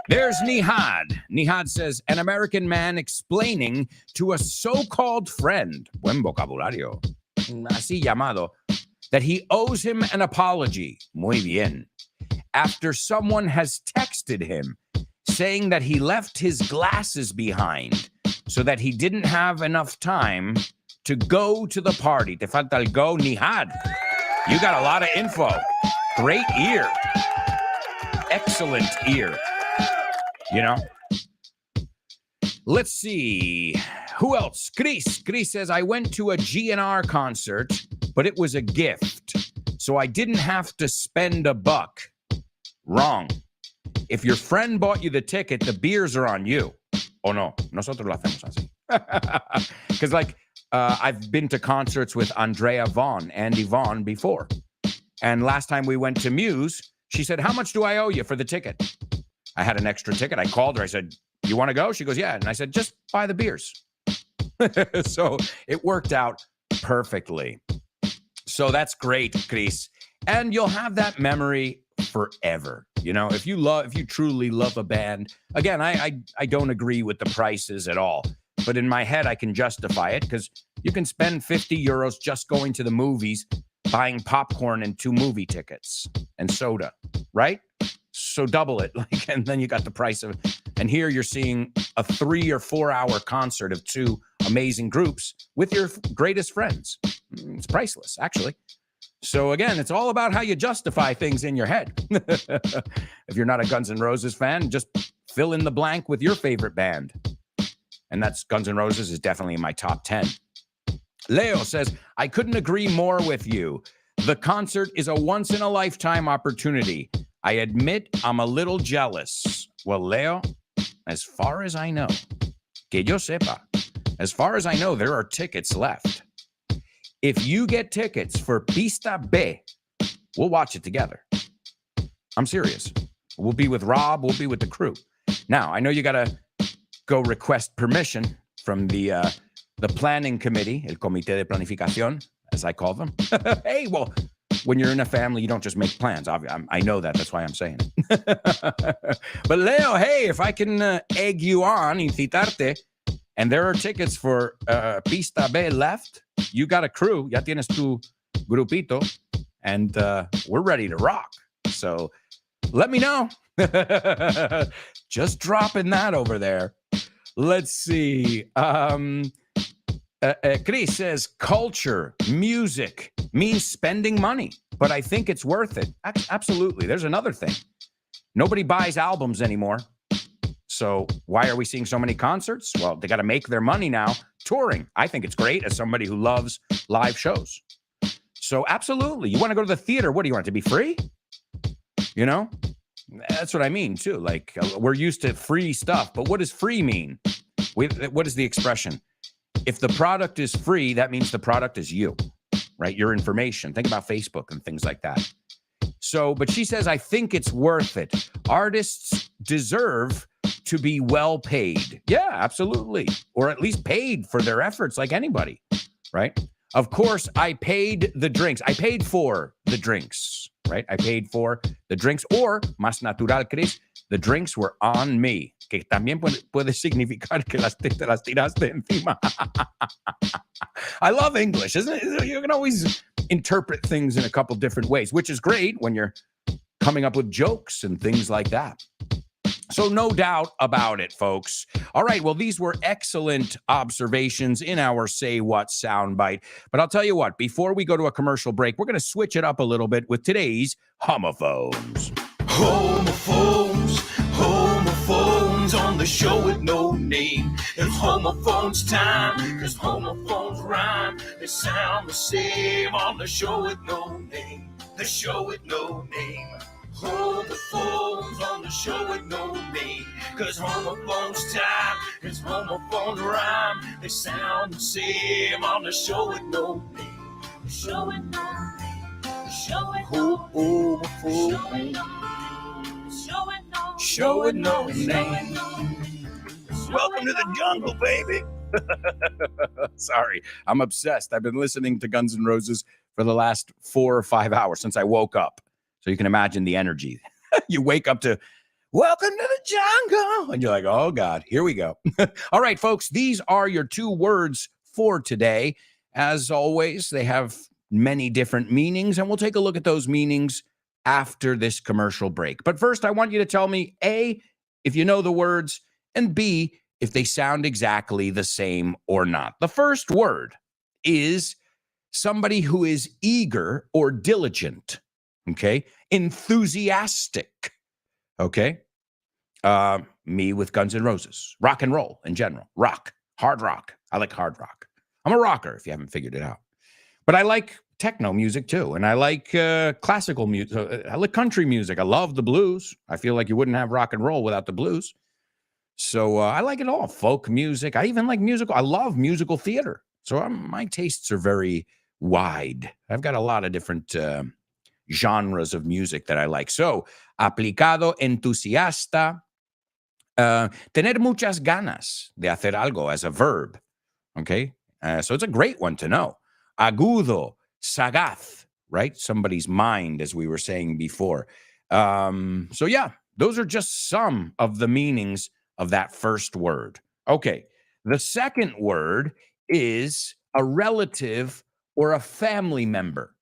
There's Nihad. Nihad says, an American man explaining to a so-called friend, buen vocabulario, así llamado, that he owes him an apology, muy bien, after someone has texted him saying that he left his glasses behind so that he didn't have enough time to go to the party. Te falta el go, Nihad. You got a lot of info. Great ear. Excellent ear. You know? Let's see. Who else? Chris. Chris says, I went to a GNR concert, but it was a gift, so I didn't have to spend $1. Wrong. If your friend bought you the ticket, the beers are on you. Oh, no. Nosotros lo hacemos así. Because, like, I've been to concerts with Andrea Vaughn, Andy Vaughn, before. And last time we went to Muse, she said, how much do I owe you for the ticket? I had an extra ticket. I called her. I said, you want to go? She goes, yeah. And I said, just buy the beers. So it worked out perfectly. So that's great, Chris. And you'll have that memory forever. You know, if you truly love a band, again, I don't agree with the prices at all. But in my head, I can justify it because you can spend 50 euros just going to the movies, buying popcorn and 2 movie tickets and soda, right? So double it, like, and then you got the price of it. And here you're seeing a 3 or 4 hour concert of 2 amazing groups with your greatest friends. It's priceless, actually. So again, it's all about how you justify things in your head. If you're not a Guns N' Roses fan, just fill in the blank with your favorite band. And that's Guns N' Roses is definitely in my top 10. Leo says, I couldn't agree more with you. The concert is a once-in-a-lifetime opportunity. I admit I'm a little jealous. Well, Leo, as far as I know, que yo sepa, as far as I know, there are tickets left. If you get tickets for Pista B, we'll watch it together. I'm serious. We'll be with Rob. We'll be with the crew. Now, I know you got to go request permission from the planning committee, el comité de planificación, as I call them. Hey, well, when you're in a family, you don't just make plans. I know that. That's why I'm saying it. But Leo, hey, if I can egg you on, incitarte, and there are tickets for Pista B left, you got a crew, ya tienes tu grupito, and we're ready to rock. So let me know. Just dropping that over there. Let's see. Chris says, culture, music means spending money, but I think it's worth it. Absolutely. There's another thing. Nobody buys albums anymore. So why are we seeing so many concerts? Well, they got to make their money now touring. I think it's great as somebody who loves live shows. So absolutely. You want to go to the theater. What do you want it to be free? You know, that's what I mean, too. Like, we're used to free stuff. But what does free mean? What is the expression? If the product is free, that means the product is you, right? Your information. Think about Facebook and things like that. So, but she says, I think it's worth it. Artists deserve to be well paid. Yeah, absolutely. Or at least paid for their efforts like anybody, right? Of course, I paid the drinks. I paid for the drinks, right? I paid for the drinks, or más natural, Chris, the drinks were on me. Que también puede significar que te las tiraste encima. I love English, isn't it? You can always interpret things in a couple different ways, which is great when you're coming up with jokes and things like that. So no doubt about it, folks. All right, well, these were excellent observations in our Say What soundbite. But I'll tell you what, before we go to a commercial break, we're going to switch it up a little bit with today's homophones. Homophones on the show with no name. It's homophones time, cause homophones rhyme. They sound the same on the show with no name. The show with no name. Homophones on the show with no name. Cause homophones time, cause homophones rhyme. They sound the same on the show with no name. The show with no name. The show with no name. Show with no name. Welcome to the jungle, baby. Sorry, I'm obsessed. I've been listening to Guns N' Roses for the last 4 or 5 hours since I woke up. So you can imagine the energy. You wake up to welcome to the jungle. And you're like, oh, God, here we go. All right, folks, these are your 2 words for today. As always, they have many different meanings, and we'll take a look at those meanings after this commercial break. But first, I want you to tell me, A, if you know the words, and B, if they sound exactly the same or not. The first word is somebody who is eager or diligent, okay? Enthusiastic, okay? Me with Guns N' Roses. Rock and roll in general. Rock. Hard rock. I like hard rock. I'm a rocker, if you haven't figured it out. But I like techno music, too. And I like classical music. I like country music. I love the blues. I feel like you wouldn't have rock and roll without the blues. So I like it all. Folk music. I even like musical. I love musical theater. So my tastes are very wide. I've got a lot of different genres of music that I like. So, aplicado, entusiasta, tener muchas ganas de hacer algo as a verb. Okay? So it's a great one to know. Agudo, sagaz, right? Somebody's mind, as we were saying before. So yeah, those are just some of the meanings of that first word. Okay, the second word is a relative or a family member.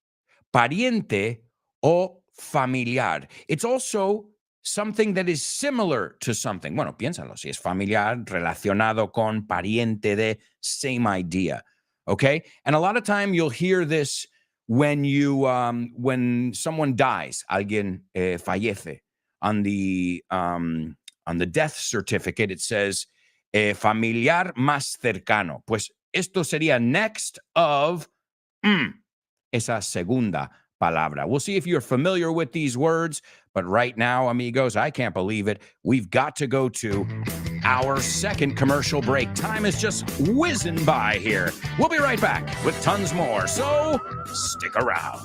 Pariente o familiar. It's also something that is similar to something. Bueno, piénsalo, si es familiar, relacionado con, pariente de, same idea. Okay? And a lot of time you'll hear this when when someone dies, alguien fallece. On the death certificate, it says familiar más cercano. Pues esto sería next of esa segunda palabra. We'll see if you're familiar with these words, but right now, amigos, I can't believe it. We've got to go to our second commercial break. Time is just whizzing by here. We'll be right back with tons more, so stick around.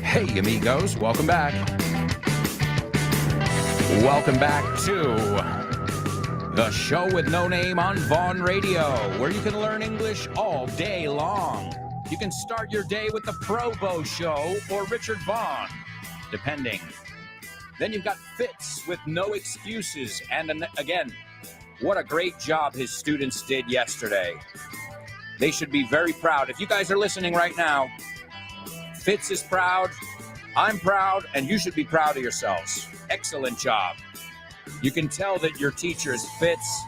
Hey, amigos, welcome back. Welcome back to the show with no name on Vaughn Radio, where you can learn English all day long. You can start your day with the Provo Show or Richard Vaughn, depending. Then you've got Fitz with No Excuses. And again, what a great job his students did yesterday. They should be very proud. If you guys are listening right now, Fitz is proud, I'm proud, and you should be proud of yourselves. Excellent job. You can tell that your teacher is Fitz,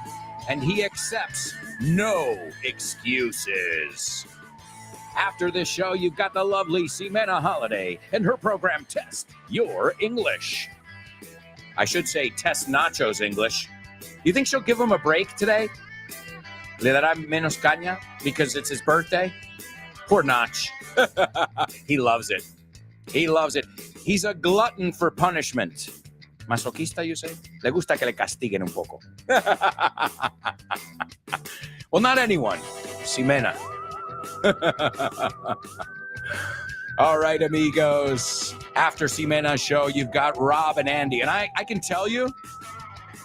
and he accepts no excuses. After this show, you've got the lovely Ximena Holiday and her program Test Your English. I should say Test Nacho's English. You think she'll give him a break today? Le dará menos caña because it's his birthday? Poor Nach. He loves it. He loves it. He's a glutton for punishment. Masoquista, you say? Le gusta que le castiguen un poco. Well, not anyone. Ximena. All right, amigos. After Ximena's show, you've got Rob and Andy. And I can tell you,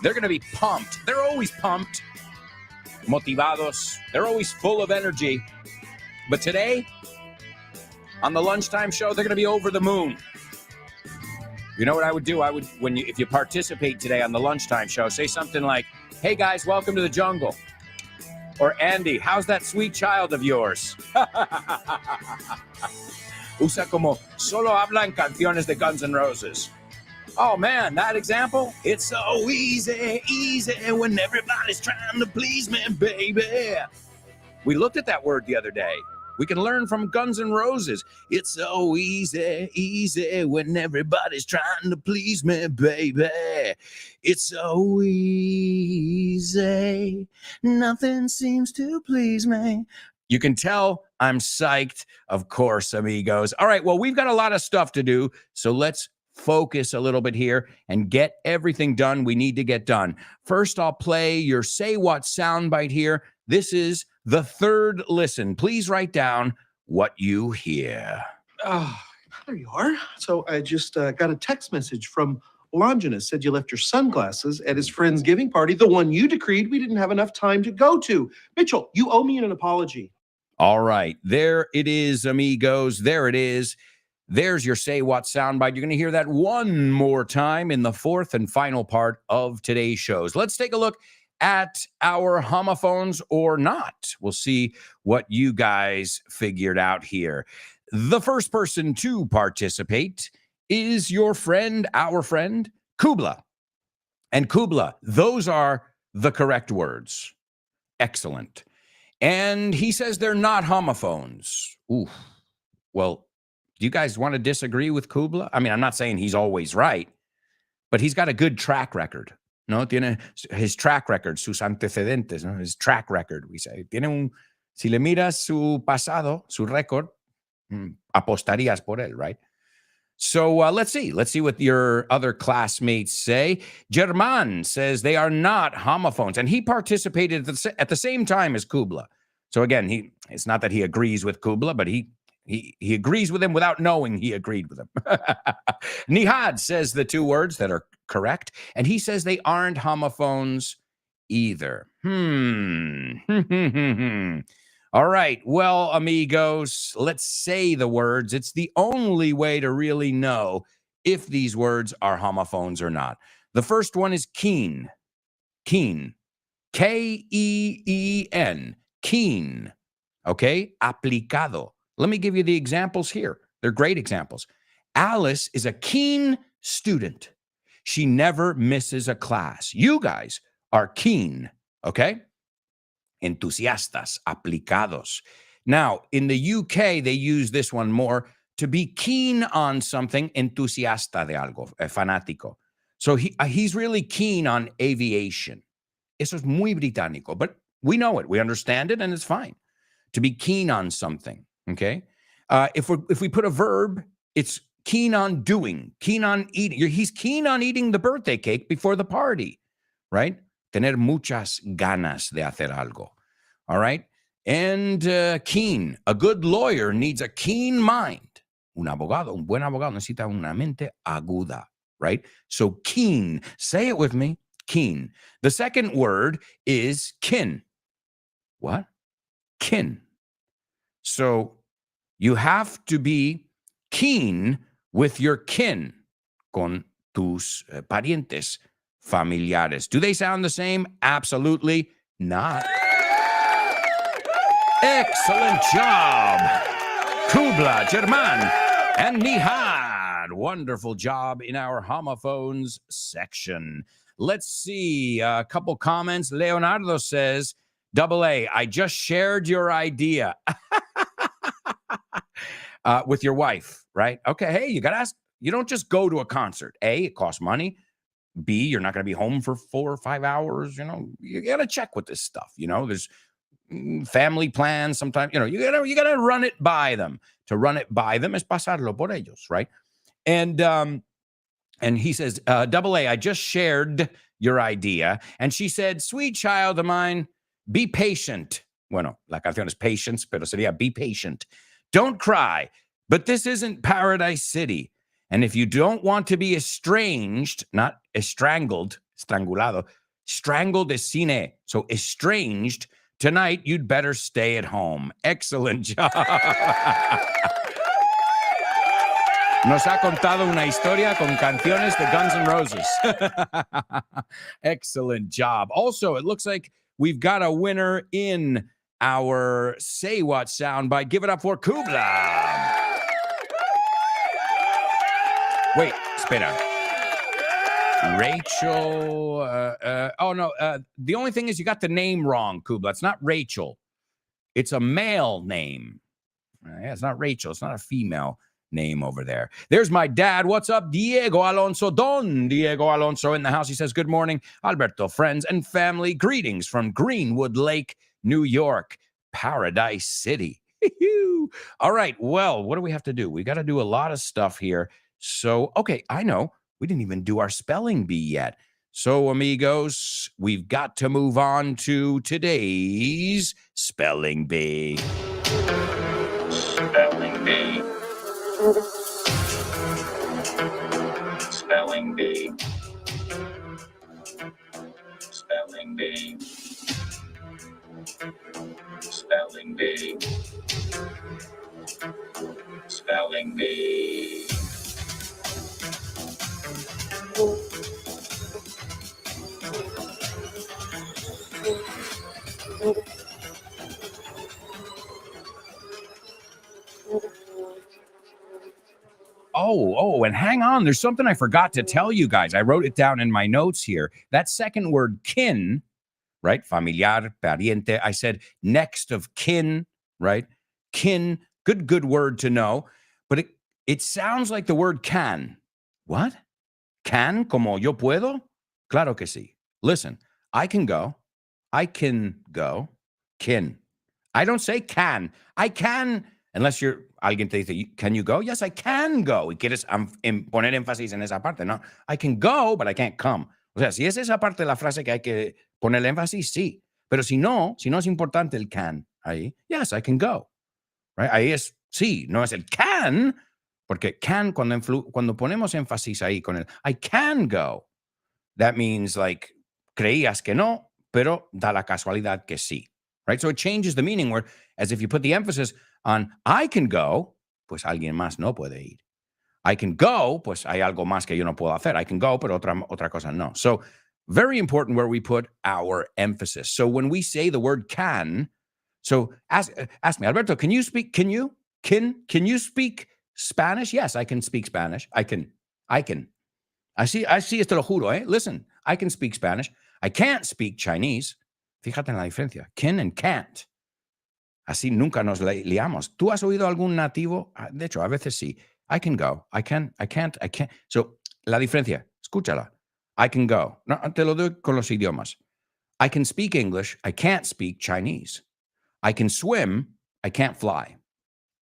they're going to be pumped. They're always pumped. Motivados. They're always full of energy. But today, on the lunchtime show, they're going to be over the moon. You know what I would do? If you participate today on the lunchtime show, say something like, "Hey guys, welcome to the jungle." Or, "Andy, how's that sweet child of yours?" Usa como solo habla en canciones de Guns N' Roses. Oh man, that example? It's so easy, easy when everybody's trying to please me, baby. We looked at that word the other day. We can learn from Guns N' Roses. It's so easy, easy when everybody's trying to please me, baby. It's so easy. Nothing seems to please me. You can tell I'm psyched, of course, amigos. All right, well, we've got a lot of stuff to do, so let's focus a little bit here and get everything done we need to get done. First, I'll play your Say What soundbite here. This is the third listen. Please write down what you hear. There you are. So I just got a text message from Longinus. Said you left your sunglasses at his friend's giving party, the one you decreed we didn't have enough time to go to. Mitchell, you owe me an apology. All right. There it is, amigos. There it is. There's your Say What soundbite. You're going to hear that one more time in the fourth and final part of today's shows. Let's take a look at our homophones or not. We'll see what you guys figured out here. The first person to participate is your friend, our friend, Kubla. And Kubla, those are the correct words. Excellent. And he says they're not homophones. Ooh. Well, do you guys want to disagree with Kubla? I mean, I'm not saying he's always right, but he's got a good track record. No, tiene his track record, sus antecedentes, no? His track record, we say. Si le miras su pasado, su récord, apostarías por él, right? So let's see what your other classmates say. German says they are not homophones, and he participated at the same time as Kubla. So again, it's not that he agrees with Kubla, but he agrees with him without knowing he agreed with him. Nihad says the two words that are correct, and he says they aren't homophones either. All right. Well, amigos, let's say the words. It's the only way to really know if these words are homophones or not. The first one is keen. Keen. K-E-E-N. Keen. Okay? Aplicado. Let me give you the examples here. They're great examples. Alice is a keen student. She never misses a class. You guys are keen, okay? Entusiastas, aplicados. Now, in the UK, they use this one more to be keen on something, entusiasta de algo, fanático. So he's really keen on aviation. Eso es muy británico, but we know it. We understand it, and it's fine. To be keen on something. Okay. If we put a verb, it's keen on doing, keen on eating. He's keen on eating the birthday cake before the party, right? Tener muchas ganas de hacer algo. All right. And keen. A good lawyer needs a keen mind. Un buen abogado necesita una mente aguda, right? So keen. Say it with me. Keen. The second word is kin. What? Kin. So you have to be keen with your kin, con tus parientes, familiares. Do they sound the same? Absolutely not. Excellent job, Kubla, German, and Nihad. Wonderful job in our homophones section. Let's see a couple comments. Leonardo says, AA, I just shared your idea. with your wife, right? Okay, hey, you got to ask. You don't just go to a concert. A, it costs money. B, you're not going to be home for 4 or 5 hours. You know, you got to check with this stuff. You know, there's family plans sometimes. You know, you got to run it by them. To run it by them es pasarlo por ellos, right? And he says, double A, I just shared your idea. And she said, sweet child of mine, be patient. Bueno, la canción es patience, pero sería be patient. Don't cry, but this isn't Paradise City. And if you don't want to be estranged, not estrangled, strangulado, strangled is cine. So estranged, tonight you'd better stay at home. Excellent job. Nos ha contado una historia con canciones de Guns N' Roses. Excellent job. Also, it looks like we've got a winner in our Say What soundbite. Give it up for Kubla. Wait, espera. Rachel. The only thing is you got the name wrong, Kubla. It's not Rachel. It's a male name. Yeah, it's not Rachel. It's not a female name over there. There's my dad. What's up, Diego Alonso? Don Diego Alonso in the house. He says, good morning, Alberto, friends and family. Greetings from Greenwood Lake, New York, Paradise City. All right. Well, what do we have to do? We got to do a lot of stuff here. So, okay, I know. We didn't even do our spelling bee yet. So, amigos, we've got to move on to today's spelling bee. Spelling bee. Spelling bee. Spelling bee. Spelling bee. Spelling bee. Oh, and hang on. There's something I forgot to tell you guys. I wrote it down in my notes here. That second word, kin, right? Familiar, pariente. I said next of kin, right? Kin, good word to know. But it sounds like the word can. What? Can, como yo puedo? Claro que sí. Listen, I can go. I can go. Kin. I don't say can. I can, unless alguien te dice, can you go? Yes, I can go. Y quieres poner énfasis en esa parte, ¿no? I can go, but I can't come. O sea, si es esa parte de la frase que hay que poner énfasis, sí. Pero si no es importante el can ahí, yes, I can go. Right? Ahí es sí, no es el can, porque can, cuando ponemos énfasis ahí con el I can go, that means like creías que no, pero da la casualidad que sí. Right? So it changes the meaning where, as if you put the emphasis on I can go, pues alguien más no puede ir. I can go, pues hay algo más que yo no puedo hacer. I can go, pero otra cosa no. So very important where we put our emphasis. So when we say the word can, so ask me, Alberto, can you speak Spanish? Yes, I can speak Spanish. I can. Así te lo juro, eh? Listen, I can speak Spanish. I can't speak Chinese. Fíjate en la diferencia. Can and can't. Así nunca nos liamos. ¿Tú has oído algún nativo? De hecho, a veces sí. I can go. I can't. So, la diferencia, escúchala. I can go. No, te lo doy con los idiomas. I can speak English. I can't speak Chinese. I can swim. I can't fly.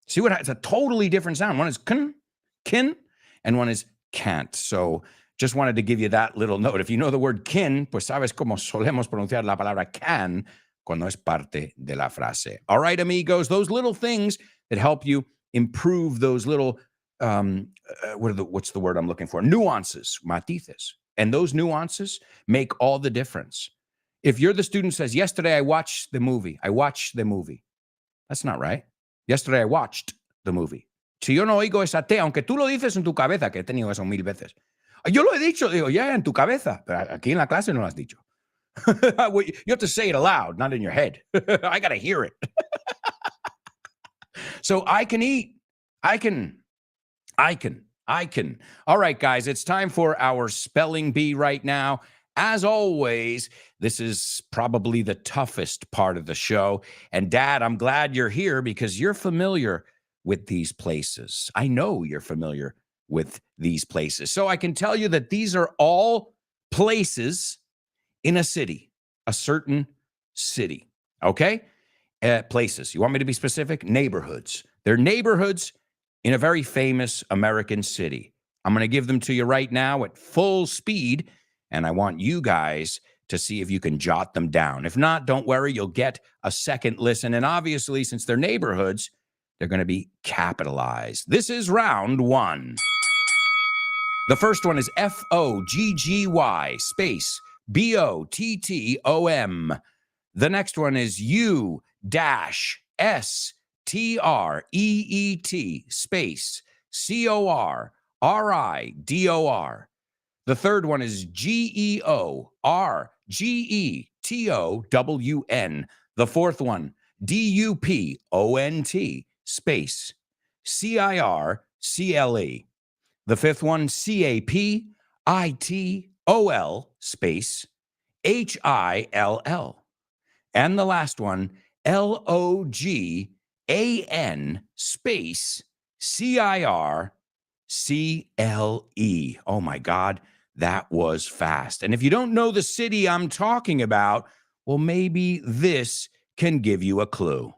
See what? It's a totally different sound. One is kin, and one is can't. So, just wanted to give you that little note. If you know the word kin, pues sabes cómo solemos pronunciar la palabra can cuando es parte de la frase. All right, amigos, those little things that help you improve those little, what's the word I'm looking for? Nuances, matices. And those nuances make all the difference. If you're the student who says, yesterday I watched the movie. That's not right. Yesterday I watched the movie. Si yo no oigo esa T, aunque tú lo dices en tu cabeza, que he tenido eso 1000 veces. Yo lo he dicho, digo, ya en tu cabeza, pero aquí en la clase no lo has dicho. You have to say it aloud, not in your head. I got to hear it. So I can eat. I can. All right, guys, it's time for our spelling bee right now. As always, this is probably the toughest part of the show. And Dad, I'm glad you're here because you're familiar with these places. I know you're familiar with these places. So I can tell you that these are all places in a city, a certain city. Okay? Places. You want me to be specific? Neighborhoods. They're neighborhoods in a very famous American city. I'm going to give them to you right now at full speed, and I want you guys to see if you can jot them down. If not, don't worry, you'll get a second listen. And obviously, since they're neighborhoods, they're going to be capitalized. This is round one. The first one is F-O-G-G-Y space B-O-T-T-O-M. The next one is U-S-T-R-E-E-T space C-O-R-R-I-D-O-R. The third one is G-E-O-R-G-E-T-O-W-N. The fourth one, D-U-P-O-N-T space C-I-R-C-L-E. The fifth one, C-A-P-I-T-O-L space H-I-L-L. And the last one, L-O-G-A-N space C-I-R-C-L-E. Oh my God, that was fast. And if you don't know the city I'm talking about, well, maybe this can give you a clue.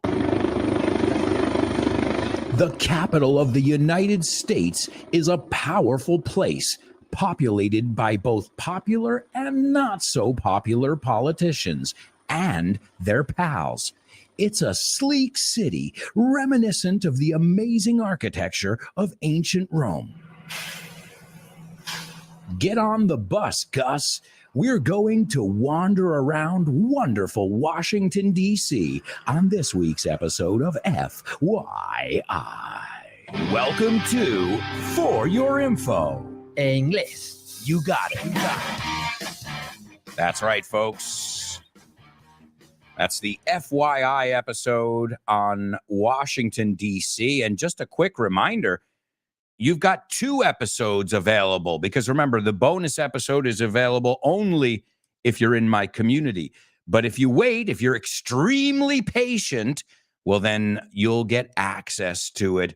The capital of the United States is a powerful place, populated by both popular and not so popular politicians and their pals. It's a sleek city reminiscent of the amazing architecture of ancient Rome. Get on the bus, Gus. We're going to wander around wonderful Washington, D.C. on this week's episode of FYI. Welcome to For Your Info. English. You got it. That's right, folks. That's the FYI episode on Washington, D.C. And just a quick reminder, you've got 2 episodes available because remember, the bonus episode is available only if you're in my community. But if you wait, if you're extremely patient, well, then you'll get access to it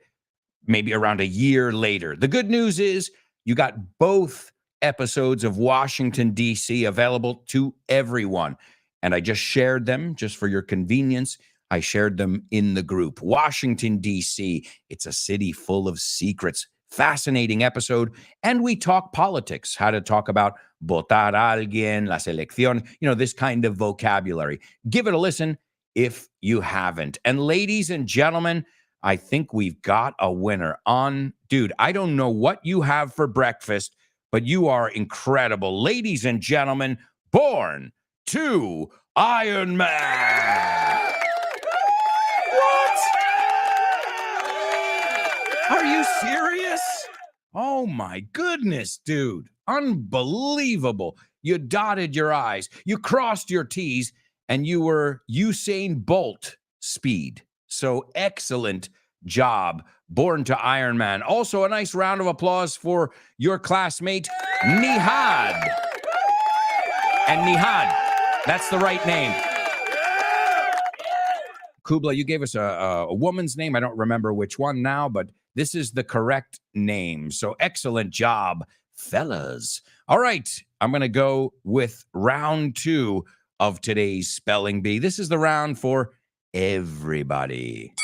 maybe around a year later. The good news is you got both episodes of Washington, D.C. available to everyone. And I just shared them just for your convenience. I shared them in the group. Washington, D.C., it's a city full of secrets. Fascinating episode. And we talk politics, how to talk about votar alguien, la selección, this kind of vocabulary. Give it a listen if you haven't. And ladies and gentlemen, I think we've got a winner on. Dude, I don't know what you have for breakfast, but you are incredible. Ladies and gentlemen, born to Iron Man. What? Are you serious? Oh my goodness, dude. Unbelievable. You dotted your I's, you crossed your T's, and you were Usain Bolt speed. So excellent job. Born to Iron Man. Also, a nice round of applause for your classmate, Nihad. And Nihad, that's the right name. Kubla, you gave us a woman's name. I don't remember which one now, but this is the correct name. So excellent job, fellas. All right, I'm going to go with round 2 of today's Spelling Bee. This is the round for everybody.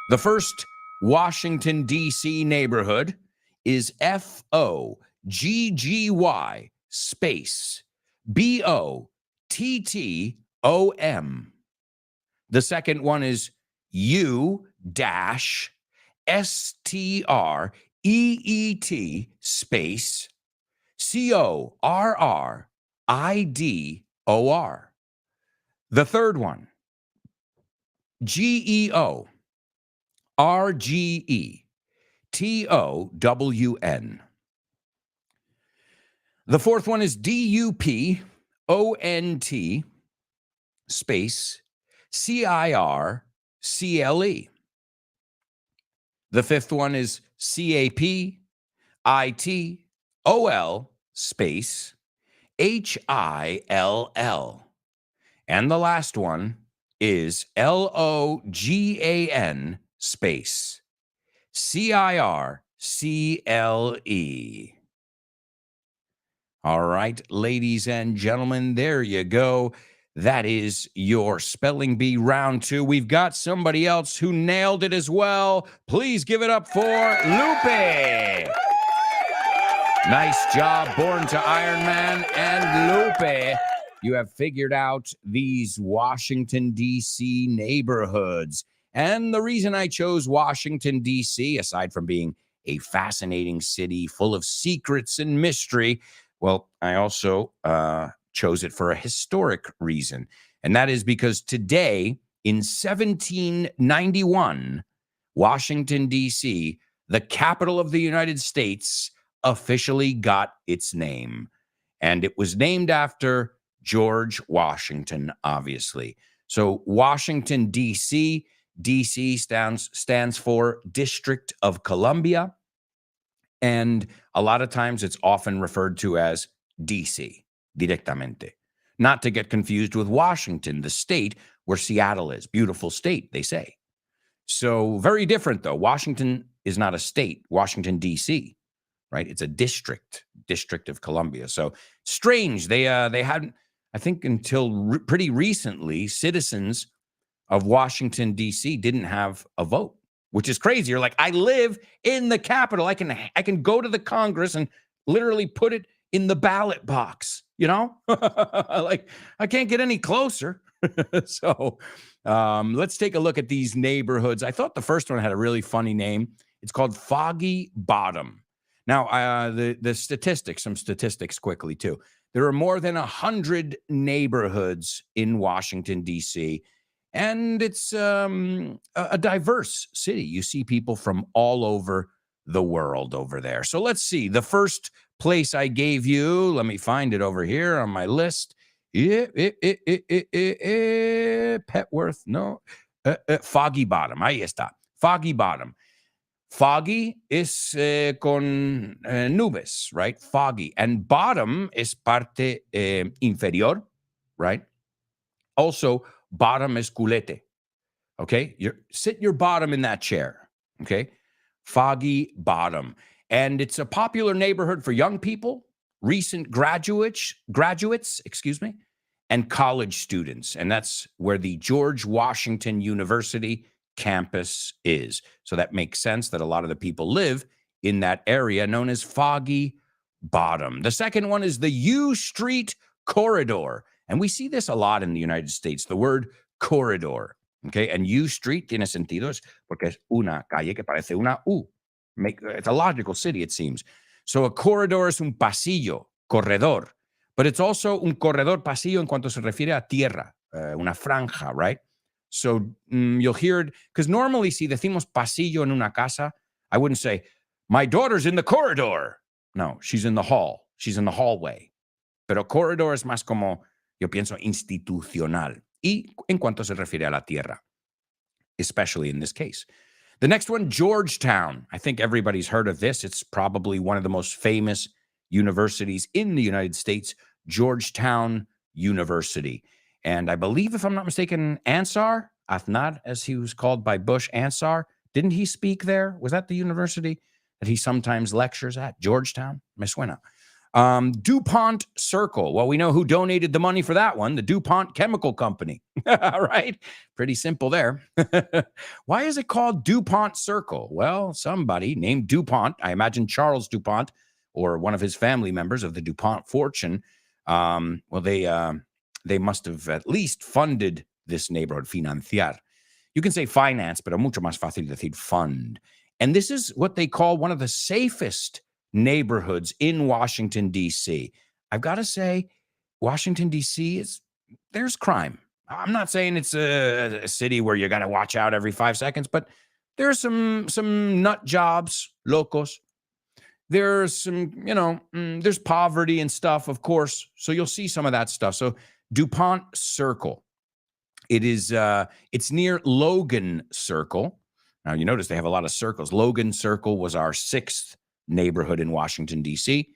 The first Washington, D.C. neighborhood is F-O-G-G-Y space B-O-T-T-O-M. The second one is U-S-T-R-E-E-T space C-O-R-R-I-D-O-R. The third one, G-E-O-R-G-E-T-O-W-N. The fourth one is D-U-P-O-N-T space C-I-R-C-L-E. The fifth one is C-A-P-I-T-O-L space H-I-L-L. And the last one is Logan space Circle. All right, ladies and gentlemen, there you go. That is your spelling bee round 2. We've got somebody else who nailed it as well. Please give it up for Lupe. Nice job, Born to Iron Man and Lupe. You have figured out these Washington, D.C. neighborhoods. And the reason I chose Washington, D.C., aside from being a fascinating city full of secrets and mystery, well, I also chose it for a historic reason. And that is because today, in 1791, Washington, D.C., the capital of the United States, officially got its name. And it was named after George Washington, obviously. So Washington, D.C., D.C. stands for District of Columbia. And a lot of times it's often referred to as D.C., directamente. Not to get confused with Washington, the state where Seattle is. Beautiful state, they say. So very different, though. Washington is not a state. Washington, D.C., right? It's a district of Columbia. So strange. They hadn't, I think until pretty recently, citizens of Washington, D.C. didn't have a vote, which is crazy. You're like, I live in the capital. I can go to the Congress and literally put it in the ballot box, you know? Like, I can't get any closer. So let's take a look at these neighborhoods. I thought the first one had a really funny name. It's called Foggy Bottom. Now, the statistics, some statistics quickly, too. There are more than 100 neighborhoods in Washington, D.C., and it's a diverse city. You see people from all over the world over there. So let's see. The first place I gave you, let me find it over here on my list. Petworth, no. Foggy Bottom. Ahí está. Foggy Bottom. Foggy is con nubes, right? Foggy. And bottom is parte inferior, right? Also, bottom is culete, okay? Sit your bottom in that chair, okay? Foggy Bottom. And it's a popular neighborhood for young people, recent graduates, and college students. And that's where the George Washington University campus is. So that makes sense that a lot of the people live in that area known as Foggy Bottom. The second one is the U Street Corridor. And we see this a lot in the United States, the word corridor. Okay, and U Street tiene sentido porque es una calle que parece una U. It's a logical city, it seems. So a corridor es un pasillo, corredor. But it's also un corredor pasillo en cuanto se refiere a tierra, una franja, right? So you'll hear it, because normally si decimos pasillo en una casa, I wouldn't say, my daughter's in the corridor. No, she's in the hall. She's in the hallway. Pero corredor es más como, yo pienso, institucional. Y en cuanto se refiere a la tierra, especially in this case. The next one, Georgetown. I think everybody's heard of this. It's probably one of the most famous universities in the United States, Georgetown University. And I believe, if I'm not mistaken, Ansar, Athnad, as he was called by Bush, Ansar, didn't he speak there? Was that the university that he sometimes lectures at? Georgetown? Me suena. DuPont Circle. Well, we know who donated the money for that one, the DuPont Chemical Company. All right. Pretty simple there. Why is it called DuPont Circle? Well, somebody named DuPont, I imagine Charles DuPont, or one of his family members of the DuPont fortune, they must have at least funded this neighborhood, financiar. You can say finance, pero mucho más fácil decir fund. And this is what they call one of the safest neighborhoods in Washington, D.C. I've got to say, Washington, D.C., there's crime. I'm not saying it's a city where you got to watch out every 5 seconds, but there's some nut jobs, locos. There's some, there's poverty and stuff, of course. So you'll see some of that stuff. So DuPont Circle. It's near Logan Circle. Now, you notice they have a lot of circles. Logan Circle was our 6th neighborhood in Washington, D.C.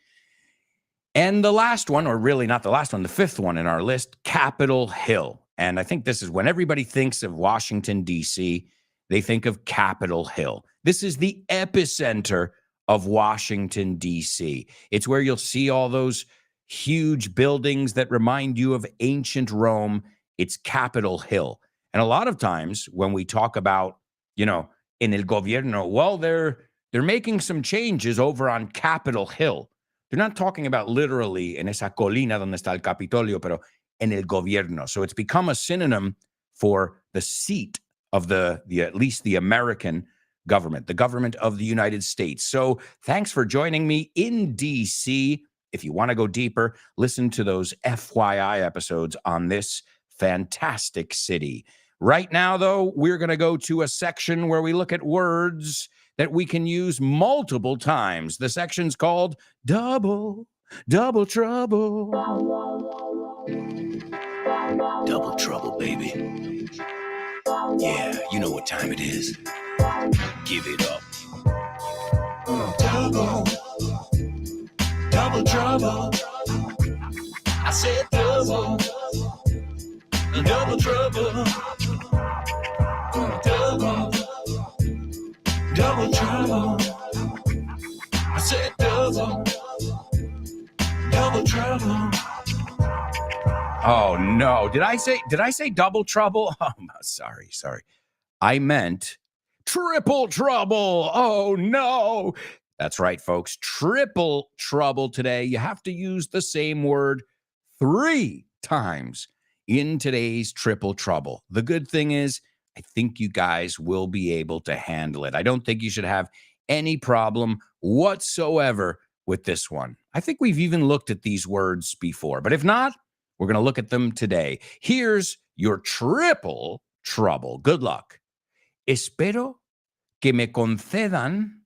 And the last one, or really not the last one, the 5th one in our list, Capitol Hill. And I think this is when everybody thinks of Washington, D.C., they think of Capitol Hill. This is the epicenter of Washington, D.C. It's where you'll see all those huge buildings that remind you of ancient Rome. It's Capitol Hill. And a lot of times when we talk about, en el gobierno, well, they're making some changes over on Capitol Hill. They're not talking about literally en esa colina donde está el Capitolio, pero en el gobierno. So it's become a synonym for the seat of the at least the American government, the government of the United States. So thanks for joining me in DC. If you want to go deeper, listen to those FYI episodes on this fantastic city. Right now, though, we're going to go to a section where we look at words that we can use multiple times. The section's called Double Trouble. Double trouble, baby. Yeah, you know what time it is. Give it up. Double trouble. I said double trouble. Double trouble. I said double trouble. Oh no! Did I say double trouble? Oh, sorry. I meant triple trouble. Oh no! That's right, folks. Triple trouble today. You have to use the same word 3 times in today's triple trouble. The good thing is, I think you guys will be able to handle it. I don't think you should have any problem whatsoever with this one. I think we've even looked at these words before, but if not, we're going to look at them today. Here's your triple trouble. Good luck. Espero que me concedan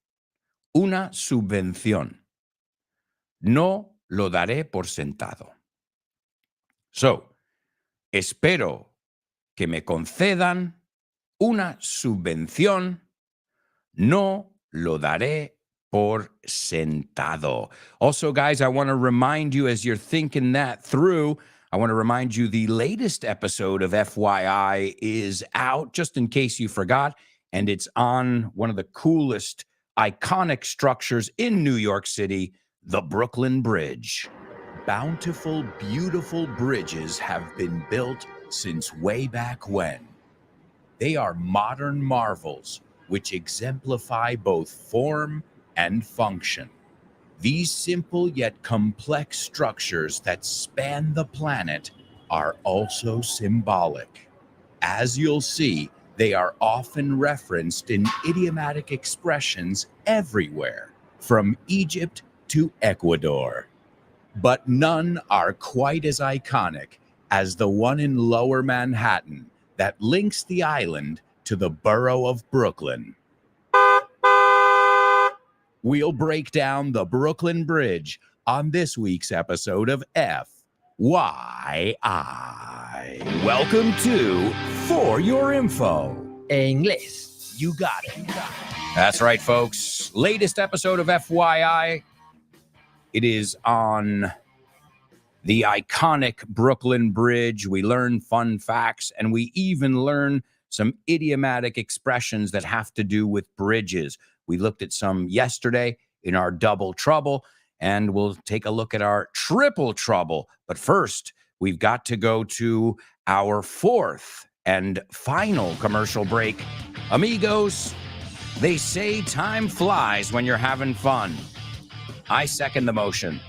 una subvención. No lo daré por sentado. So, espero que me concedan una subvención. No lo daré por sentado. Also, guys, I want to remind you as you're thinking that through, I want to remind you the latest episode of FYI is out, just in case you forgot, and it's on one of the coolest, iconic structures in New York City, the Brooklyn Bridge. Bountiful, beautiful bridges have been built since way back when. They are modern marvels which exemplify both form and function. These simple yet complex structures that span the planet are also symbolic. As you'll see, they are often referenced in idiomatic expressions everywhere, from Egypt to Ecuador. But none are quite as iconic as the one in Lower Manhattan that links the island to the borough of Brooklyn. We'll break down the Brooklyn Bridge on this week's episode of FYI. Welcome to For Your Info. Inglés. You got it. That's right, folks. Latest episode of FYI. It is on the iconic Brooklyn Bridge. We learn fun facts, and we even learn some idiomatic expressions that have to do with bridges. We looked at some yesterday in our double trouble, and we'll take a look at our triple trouble. But first, we've got to go to our 4th and final commercial break. Amigos, they say time flies when you're having fun. I second the motion.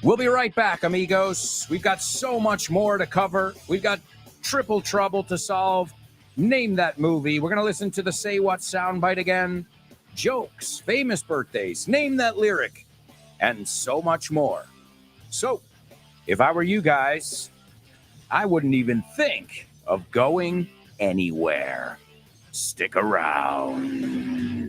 We'll be right back, amigos. We've got so much more to cover. We've got triple trouble to solve. Name that movie. We're going to listen to the Say What soundbite again. Jokes, famous birthdays, name that lyric, and so much more. So, if I were you guys, I wouldn't even think of going anywhere. Stick around.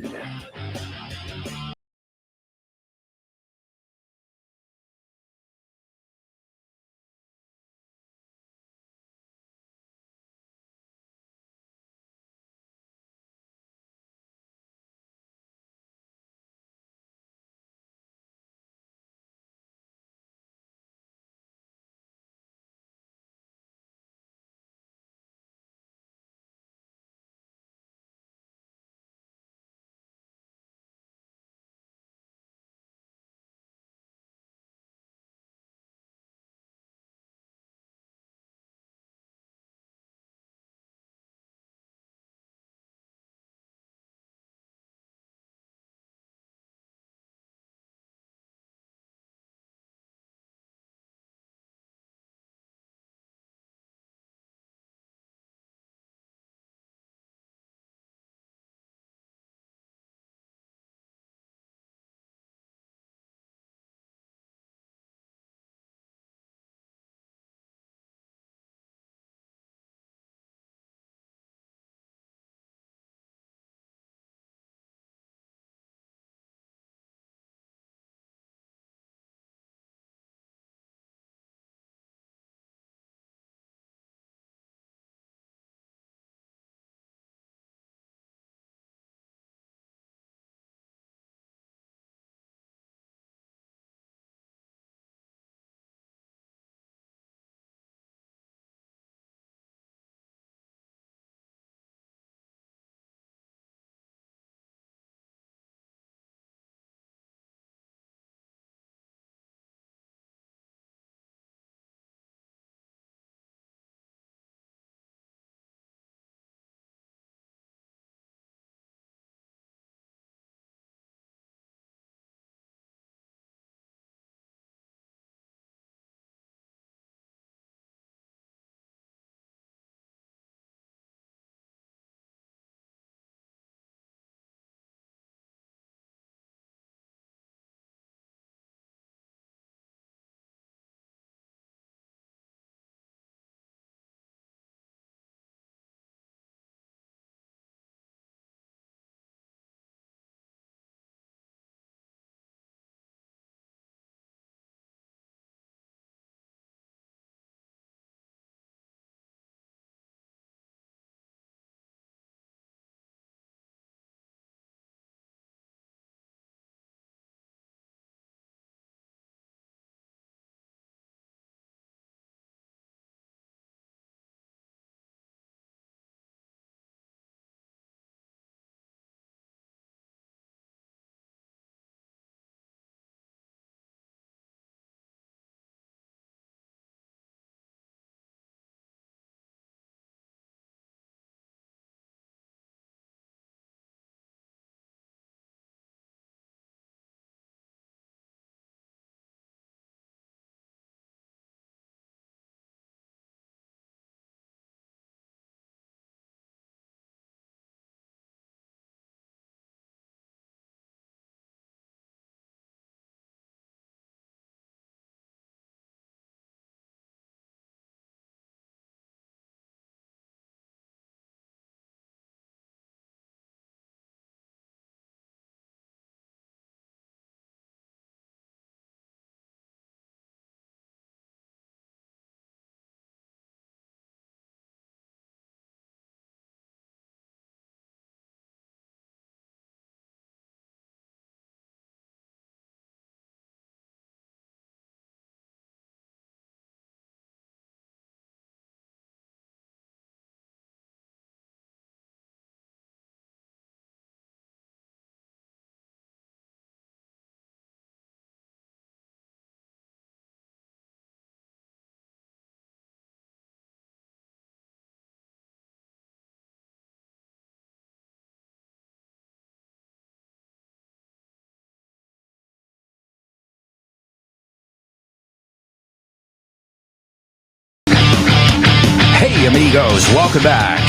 amigos, welcome back.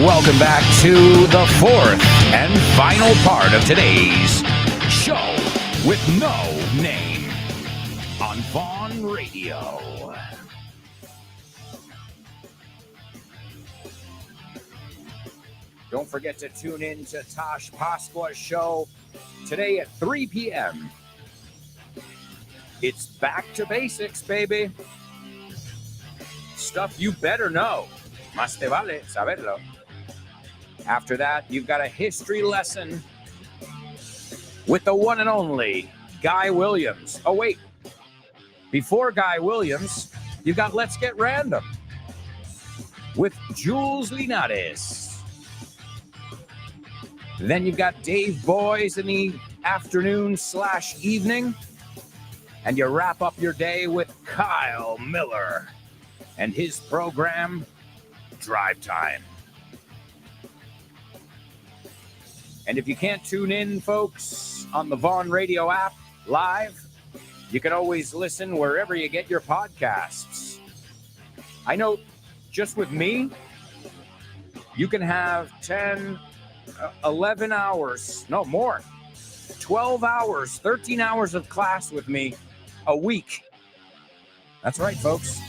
Welcome back to the fourth and final part of today's show with no name on Vaughn Radio. Don't forget to tune in to Tosh Pasqua's show today at 3 p.m. It's back to basics, baby. Stuff you better know. Más te vale saberlo. After that, you've got a history lesson with the one and only Guy Williams. Oh, wait. Before Guy Williams, you've got Let's Get Random with Jules Linares. Then you've got Dave Boys in the afternoon/evening. And you wrap up your day with Kyle Miller and his program, Drive Time. And if you can't tune in, folks, on the Vaughn Radio app live, you can always listen wherever you get your podcasts. I know just with me, you can have 10, 11 hours, no more, 12 hours, 13 hours of class with me a week. That's right, folks.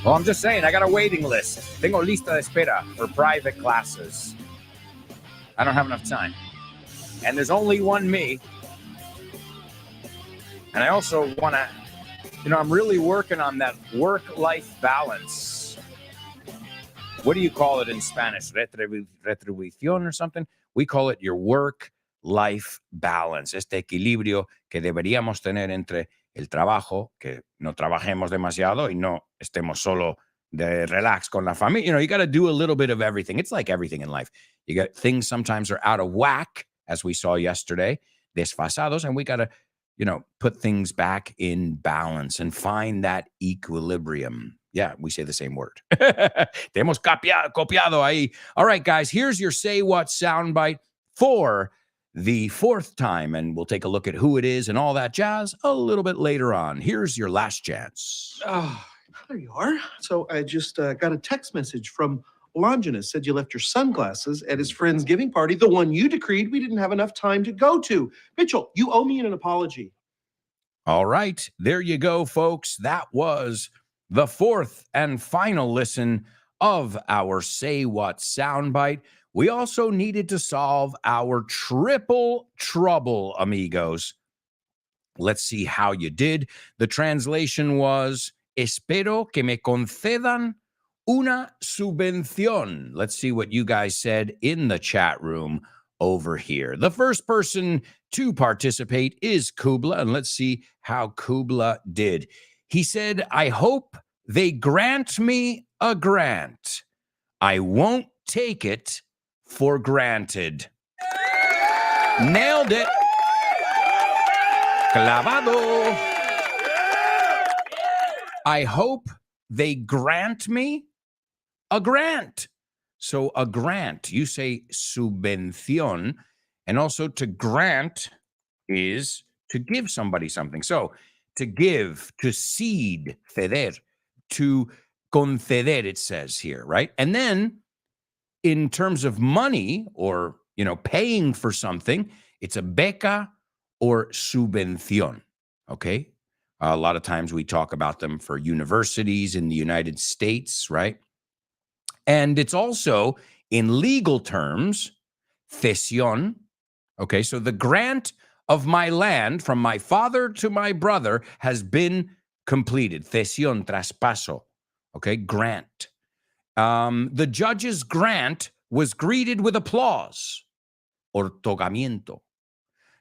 Well, I'm just saying, I got a waiting list. Tengo lista de espera for private classes. I don't have enough time. And there's only one me. And I also want to, I'm really working on that work-life balance. What do you call it in Spanish? Retribución or something? We call it your work-life balance. Este equilibrio que deberíamos tener entre el trabajo, que no trabajemos demasiado y no estemos solo de relax con la familia. You got to do a little bit of everything. It's like everything in life. You got things sometimes are out of whack, as we saw yesterday, desfasados, and we got to, put things back in balance and find that equilibrium. Yeah, we say the same word. Te hemos copiado ahí. All right, guys, here's your Say What soundbite for the fourth time, and we'll take a look at who it is and all that jazz a little bit later on. Here's your last chance. Oh, there you are. So I just got a text message from Longinus. Said you left your sunglasses at his friend's giving party, the one you decreed we didn't have enough time to go to. Mitchell, you owe me an apology. All right, there you go, folks. That was the fourth and final listen of our Say What soundbite. We also needed to solve our triple trouble, amigos. Let's see how you did. The translation was, espero que me concedan una subvención. Let's see what you guys said in the chat room over here. The first person to participate is Kubla, and let's see how Kubla did. He said, I hope they grant me a grant. I won't take it for granted. Nailed it. Clavado. I hope they grant me a grant. So a grant, you say subvención, and also to grant is to give somebody something. So to give, to cede, ceder, to conceder, it says here, right? And then in terms of money or, paying for something, it's a beca or subvención, okay? A lot of times we talk about them for universities in the United States, right? And it's also, in legal terms, cesión, okay? So the grant of my land from my father to my brother has been completed. Cesión, traspaso, okay? Grant. The judge's grant was greeted with applause, otorgamiento.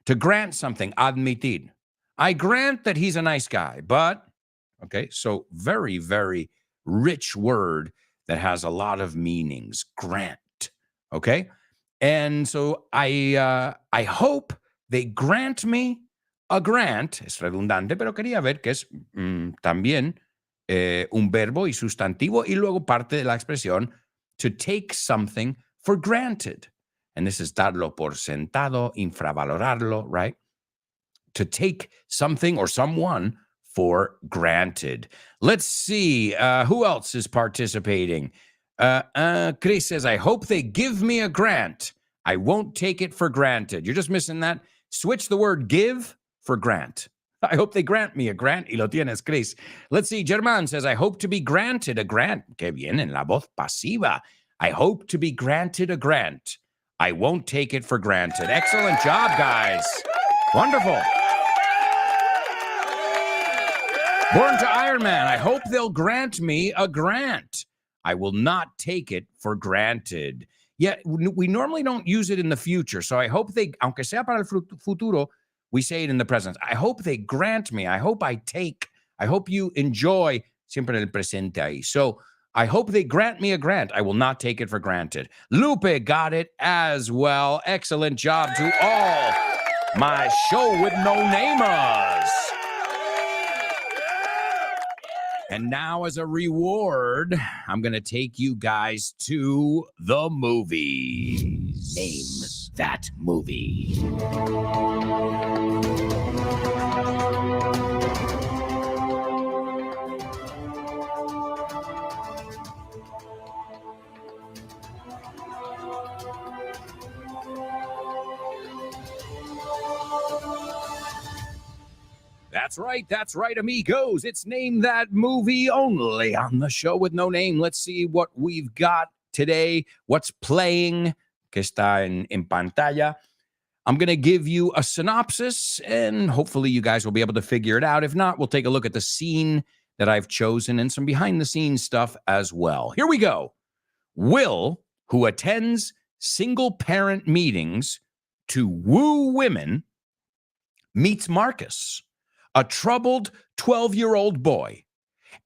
To grant something, admitir. I grant that he's a nice guy, but, okay, so very, very rich word that has a lot of meanings, grant, okay? And so I hope they grant me a grant. Es redundante, pero quería ver que es también un verbo y sustantivo y luego parte de la expresión to take something for granted. And this is darlo por sentado, infravalorarlo, right? To take something or someone for granted. Let's see. Who else is participating? Chris says, I hope they give me a grant. I won't take it for granted. You're just missing that. Switch the word give for grant. I hope they grant me a grant. Y lo tienes, Chris. Let's see. Germán says, I hope to be granted a grant. Que bien en la voz pasiva. I hope to be granted a grant. I won't take it for granted. Excellent job, guys. Wonderful. Born to Iron Man, I hope they'll grant me a grant. I will not take it for granted. Yeah, we normally don't use it in the future. So I hope they, aunque sea para el futuro, we say it in the present. I hope they grant me. I hope I take. I hope you enjoy. Siempre el presente ahí. So I hope they grant me a grant. I will not take it for granted. Lupe got it as well. Excellent job to all my show with no namers. And now, as a reward, I'm going to take you guys to the movies. Name that movie. That's right, amigos. It's Name That Movie only on the show with no name. Let's see what we've got today. What's playing? Que está en pantalla. I'm going to give you a synopsis, and hopefully you guys will be able to figure it out. If not, we'll take a look at the scene that I've chosen and some behind-the-scenes stuff as well. Here we go. Will, who attends single-parent meetings to woo women, meets Marcus, a troubled 12-year-old boy.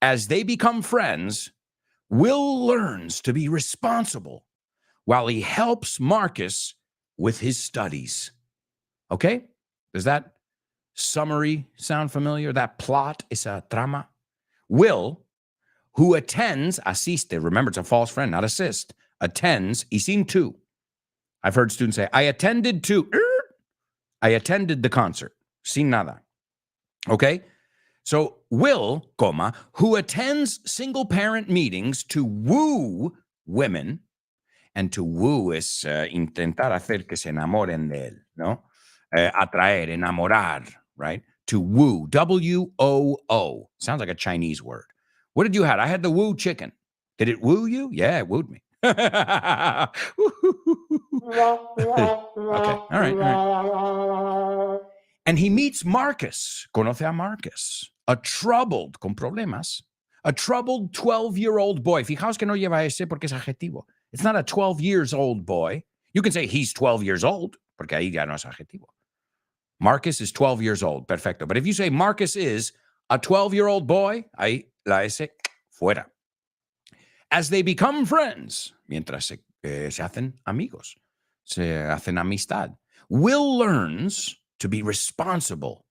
As they become friends, Will learns to be responsible while he helps Marcus with his studies. Okay? Does that summary sound familiar? That plot, esa trama? Will, who attends, asiste, remember it's a false friend, not assist, attends, y sin tú. I've heard students say, I attended the concert, sin nada. Okay? So Will, who attends single-parent meetings to woo women, and to woo es intentar hacer que se enamoren de él, ¿no? Atraer, enamorar, right? To woo, W-O-O. Sounds like a Chinese word. What did you have? I had the woo chicken. Did it woo you? Yeah, it wooed me. Okay, all right. And he meets Marcus, conoce a Marcus, a troubled, con problemas, a troubled 12-year-old boy. Fijaos que no lleva ese porque es adjetivo. It's not a 12 years old boy. You can say he's 12 years old, porque ahí ya no es adjetivo. Marcus is 12 years old, perfecto. But if you say Marcus is a 12-year-old boy, ahí la S fuera. As they become friends, mientras se hacen amigos, se hacen amistad, Will learns to be responsible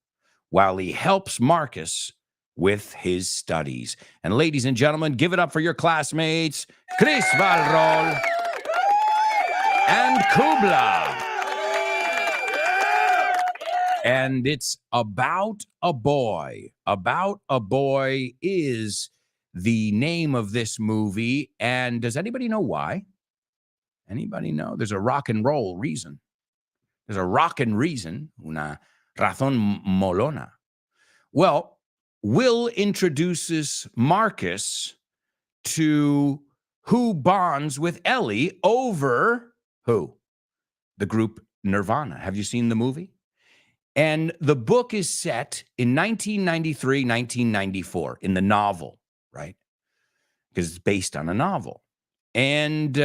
while he helps Marcus with his studies. And ladies and gentlemen, give it up for your classmates, Chris Valrol and Kubla. And it's about a boy. About a Boy is the name of this movie. And does anybody know why? Anybody know? There's a rock and roll reason. There's a rockin' reason, una razón molona. Well, Will introduces Marcus to who bonds with Ellie over who? The group Nirvana. Have you seen the movie? And the book is set in 1993, 1994, in the novel, right? Because it's based on a novel. And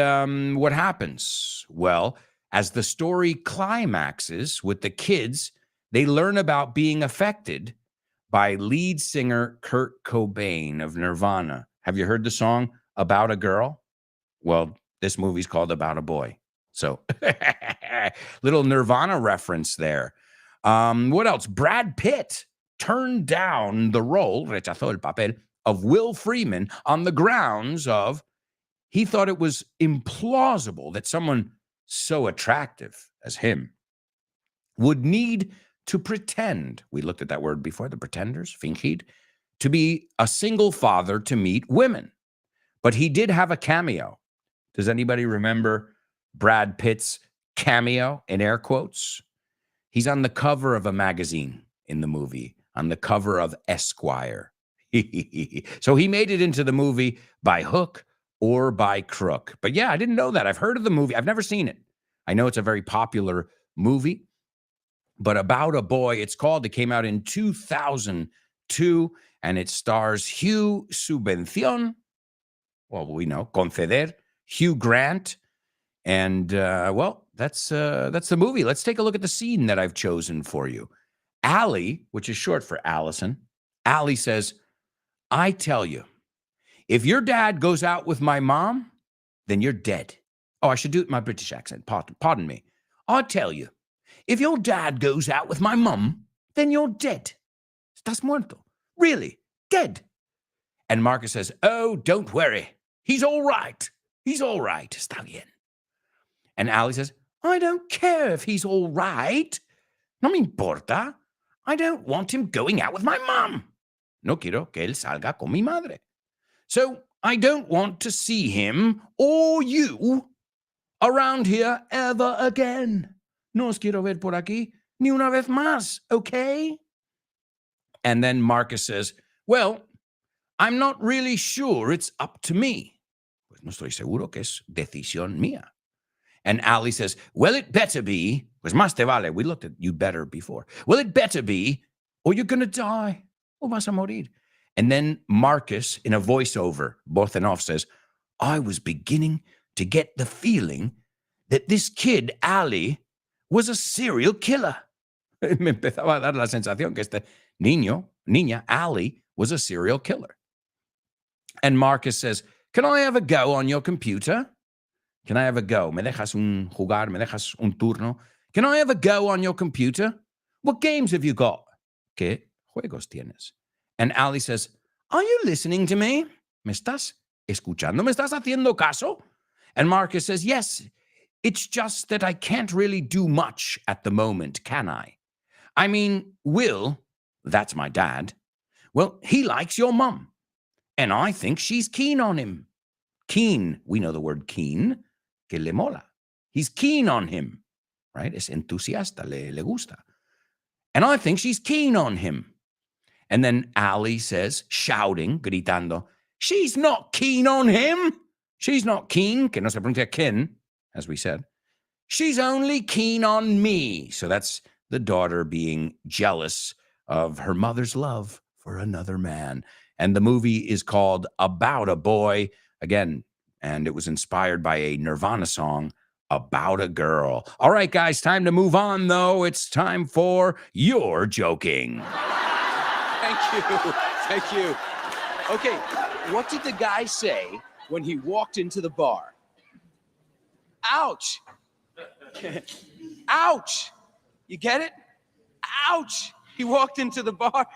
what happens? Well, as the story climaxes with the kids, they learn about being affected by lead singer Kurt Cobain of Nirvana. Have you heard the song About a Girl? Well, this movie's called About a Boy. So, little Nirvana reference there. What else? Brad Pitt turned down the role, rechazó el papel, of Will Freeman on the grounds of he thought it was implausible that someone so attractive as him would need to pretend, we looked at that word before, the pretenders, fingir, to be a single father to meet women. But he did have a cameo. Does anybody remember Brad Pitt's cameo, in air quotes? He's on the cover of a magazine in the movie, on the cover of Esquire. So he made it into the movie by hook or by crook. But yeah, I didn't know that. I've heard of the movie. I've never seen it. I know it's a very popular movie, but about a boy, it came out in 2002, and it stars Hugh Subvención. Well, we know, conceder, Hugh Grant. And, that's the movie. Let's take a look at the scene that I've chosen for you. Allie, which is short for Allison, Allie says, I tell you, if your dad goes out with my mom, then you're dead. Oh, I should do it in my British accent. Pardon me. I tell you, if your dad goes out with my mum, then you're dead. Estás muerto. Really, dead. And Marcus says, oh, don't worry. He's all right. He's all right. Está bien. And Allie says, I don't care if he's all right. No me importa. I don't want him going out with my mum. No quiero que él salga con mi madre. So I don't want to see him or you around here ever again. No os quiero ver por aquí ni una vez más, okay? And then Marcus says, well, I'm not really sure it's up to me. Pues no estoy seguro que es decisión mía. And Allie says, well, it better be, pues más te vale. We looked at you better before. Well, it better be, or you're going to die. O vas a morir. And then Marcus, in a voiceover, voz en off, says, I was beginning to get the feeling that this kid, Allie, was a serial killer. Me empezaba a dar la sensación que este niña, Allie, was a serial killer. And Marcus says, can I have a go on your computer? Can I have a go? ¿Me dejas jugar? ¿Me dejas un turno? Can I have a go on your computer? What games have you got? ¿Qué juegos tienes? And Allie says, are you listening to me? ¿Me estás escuchando? ¿Me estás haciendo caso? And Marcus says, yes, it's just that I can't really do much at the moment, can I? I mean, Will, that's my dad, well, he likes your mum. And I think she's keen on him. Keen, we know the word keen, que le mola. He's keen on him, right? Es entusiasta, le gusta. And I think she's keen on him. And then Allie says, shouting, gritando, she's not keen on him. She's not keen, que no se pronuncia kin, as we said. She's only keen on me. So that's the daughter being jealous of her mother's love for another man. And the movie is called About a Boy, again, and it was inspired by a Nirvana song, About a Girl. All right, guys, time to move on, though. It's time for You're Joking. Thank you. Okay, what did the guy say when he walked into the bar? Ouch. Ouch. You get it? Ouch. He walked into the bar.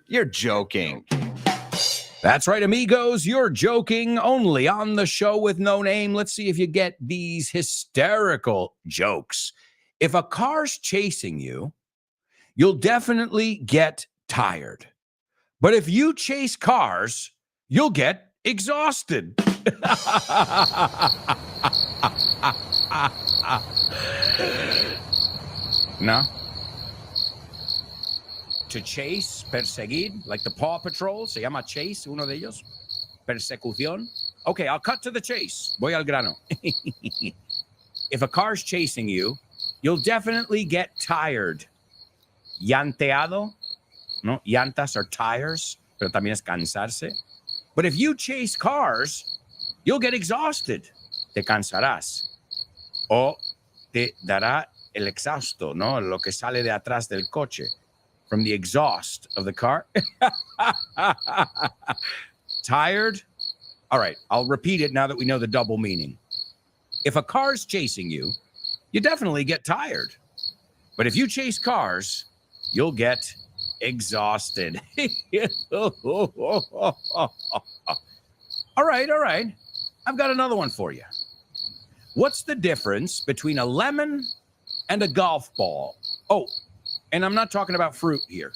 You're joking. That's right, amigos. You're joking, only on the show with no name. Let's see if you get these hysterical jokes. If a car's chasing you, you'll definitely get tired. But if you chase cars, you'll get exhausted. No? To chase, perseguir, like the Paw Patrol, se llama chase, uno de ellos. Persecución. Okay, I'll cut to the chase. Voy al grano. If a car's chasing you, you'll definitely get tired. Llanteado, no? Llantas are tires, pero también es cansarse. But if you chase cars, you'll get exhausted. Te cansarás. O te dará el exhausto, ¿no? Lo que sale de atrás del coche. From the exhaust of the car. Tired? All right, I'll repeat it now that we know the double meaning. If a car's chasing you, you definitely get tired. But if you chase cars, you'll get exhausted. All right. I've got another one for you. What's the difference between a lemon and a golf ball. Oh, and I'm not talking about fruit here.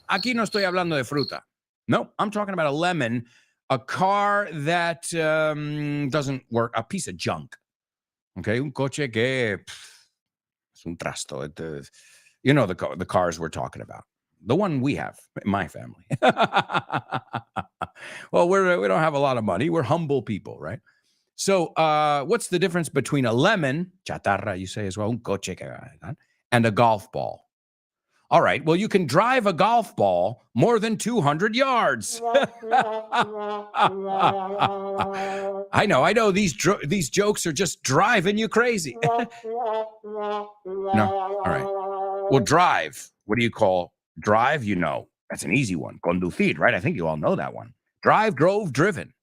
Aquí no estoy hablando de fruta. No, I'm talking about a lemon, a car that doesn't work, a piece of junk. Okay, un coche que es un trasto. You know the cars we're talking about. The one we have in my family. Well, we don't have a lot of money. We're humble people, right? So what's the difference between a lemon, chatarra, you say as well, un coche, and a golf ball? All right, well, you can drive a golf ball more than 200 yards. I know. These jokes are just driving you crazy. No, all right. Well, drive. What do you call drive? You know, that's an easy one. Conducir, right? I think you all know that one. Drive, drove, driven.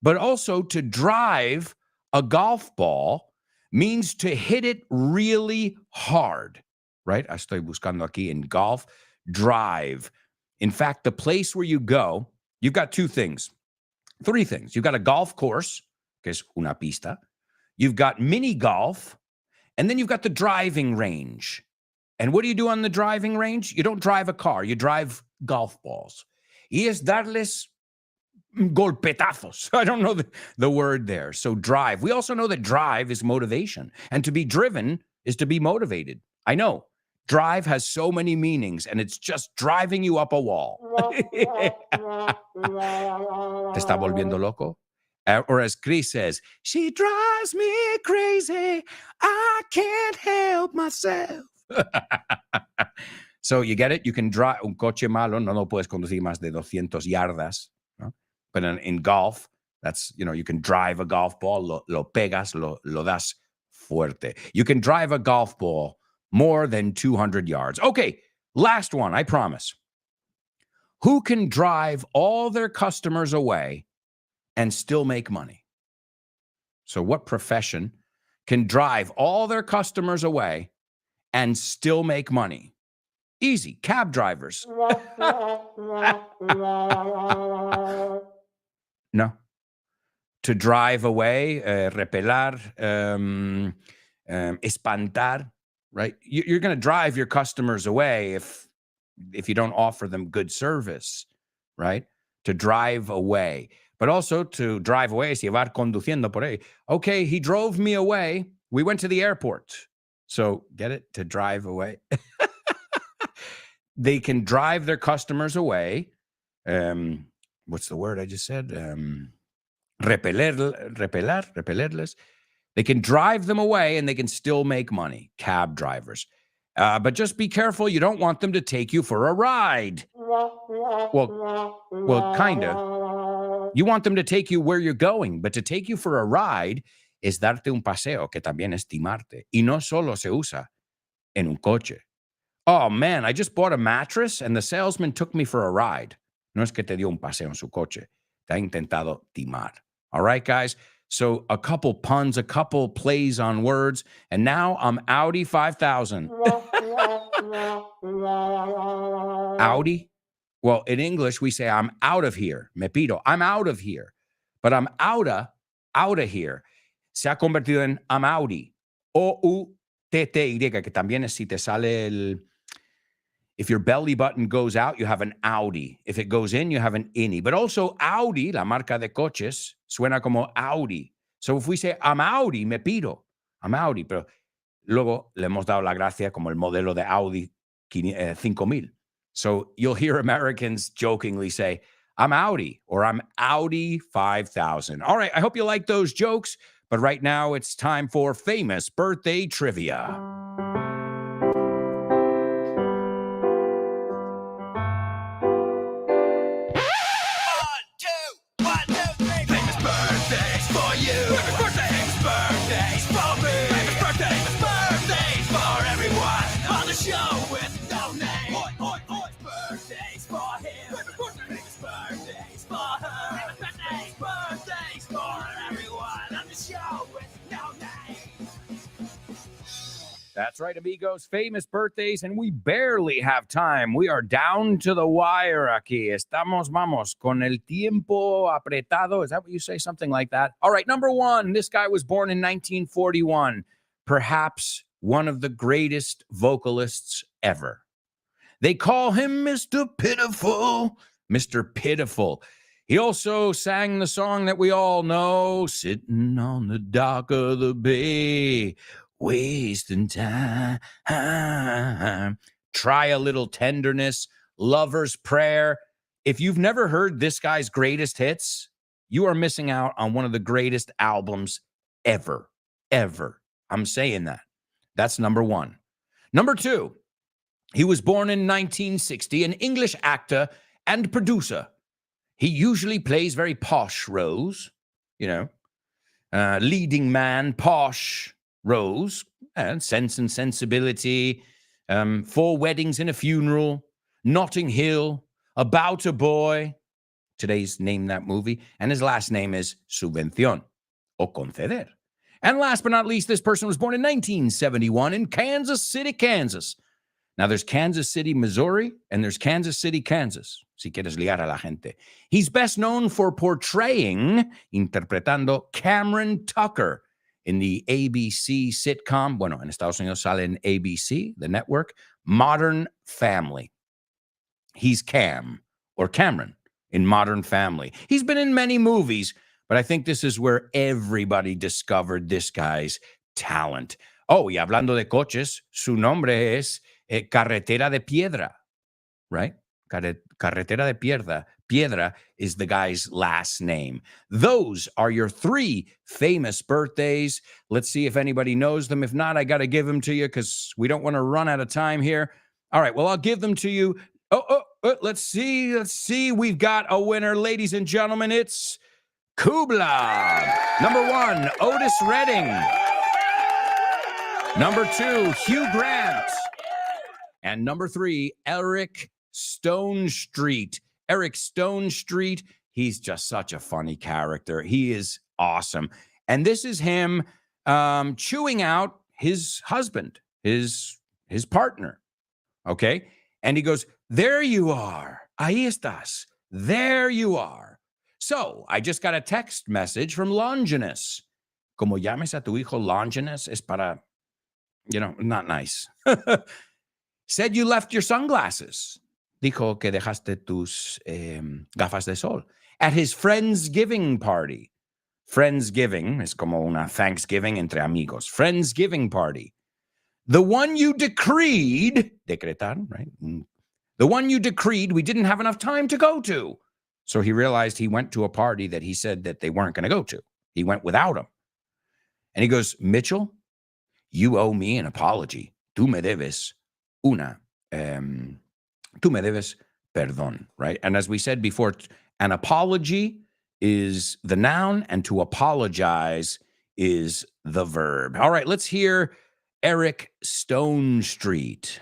But also to drive a golf ball means to hit it really hard, right? Estoy buscando aquí in golf, drive. In fact, the place where you go, you've got three things. You've got a golf course, que es una pista. You've got mini golf, and then you've got the driving range. And what do you do on the driving range? You don't drive a car, you drive golf balls. Y es darles golpetazos. I don't know the word there. So drive. We also know that drive is motivation. And to be driven is to be motivated. I know. Drive has so many meanings, and it's just driving you up a wall. ¿Te está volviendo loco? Or as Chris says, she drives me crazy. I can't help myself. So you get it? You can drive un coche malo, no lo puedes conducir más de 200 yardas. ¿No? But in golf, that's, you can drive a golf ball, lo pegas, lo das fuerte. You can drive a golf ball more than 200 yards. Okay, last one, I promise. Who can drive all their customers away and still make money? So what profession can drive all their customers away and still make money? Easy, cab drivers. No. To drive away, repelar, espantar, right? You're going to drive your customers away if you don't offer them good service, right? To drive away. But also to drive away es llevar conduciendo por ahí. Okay, he drove me away. We went to the airport. So get it? To drive away. They can drive their customers away. What's the word I just said? Repelerles. They can drive them away and they can still make money. Cab drivers. But just be careful. You don't want them to take you for a ride. Well, kind of. You want them to take you where you're going, but to take you for a ride es darte un paseo, que también es timarte. Y no solo se usa en un coche. Oh, man, I just bought a mattress and the salesman took me for a ride. No es que te dio un paseo en su coche. Te ha intentado timar. All right, guys? So a couple puns, a couple plays on words, and now I'm Audi 5000. Audi? Well, in English, we say I'm out of here. Me pido. I'm out of here. But I'm out of here. Se ha convertido en I'm Audi. O-U-T-T-Y, que también es si te sale if your belly button goes out, you have an Audi. If it goes in, you have an innie. But also Audi, la marca de coches, suena como Audi. So if we say, I'm Audi, me pido. I'm Audi. Pero luego le hemos dado la gracia como el modelo de Audi 5000. So you'll hear Americans jokingly say, I'm Audi, or I'm Audi 5000. All right, I hope you like those jokes. But right now, it's time for famous birthday trivia. That's right, amigos. Famous birthdays, and we barely have time. We are down to the wire aquí. Vamos, con el tiempo apretado. Is that what you say? Something like that. All right, number one. This guy was born in 1941. Perhaps one of the greatest vocalists ever. They call him Mr. Pitiful. Mr. Pitiful. He also sang the song that we all know, sitting on the dock of the bay, wasting time. Try a Little Tenderness, Lover's Prayer. If you've never heard this guy's greatest hits, you are missing out on one of the greatest albums ever. I'm saying that. That's number one. Number two, he was born in 1960, an English actor and producer. He usually plays very posh roles, leading man, posh roles, and Sense and Sensibility, Four Weddings and a Funeral, Notting Hill, About a Boy. Today's Name That Movie. And his last name is Subvención o Conceder. And last but not least, this person was born in 1971 in Kansas City, Kansas. Now, there's Kansas City, Missouri, and there's Kansas City, Kansas, si quieres liar a la gente. He's best known for interpretando Cameron Tucker in the ABC sitcom, en Estados Unidos sale en ABC, the network, Modern Family. He's Cam, or Cameron, in Modern Family. He's been in many movies, but I think this is where everybody discovered this guy's talent. Oh, y hablando de coches, su nombre es Carretera de Piedra, right? Carretera de Piedra. Piedra is the guy's last name. Those are your three famous birthdays. Let's see if anybody knows them. If not, I got to give them to you because we don't want to run out of time here. All right, well, I'll give them to you. Let's see. We've got a winner, ladies and gentlemen. It's Kubla. Number one, Otis Redding. Number two, Hugh Grant. And number three, Eric Stonestreet. Eric Stonestreet, he's just such a funny character. He is awesome. And this is him chewing out his husband, his partner. Okay? And he goes, there you are. Ahí estás. There you are. So I just got a text message from Longinus. Como llames a tu hijo Longinus es para, not nice. Said you left your sunglasses. Dijo que dejaste tus gafas de sol at his Friendsgiving party. Friendsgiving es como una Thanksgiving entre amigos. Friendsgiving party. The one you decreed, decretar, right? The one you decreed we didn't have enough time to go to. So he realized he went to a party that he said that they weren't going to go to. He went without him. And he goes, Mitchell, you owe me an apology. Tú me debes perdón, right? And as we said before, an apology is the noun and to apologize is the verb. All right, let's hear Eric Stonestreet.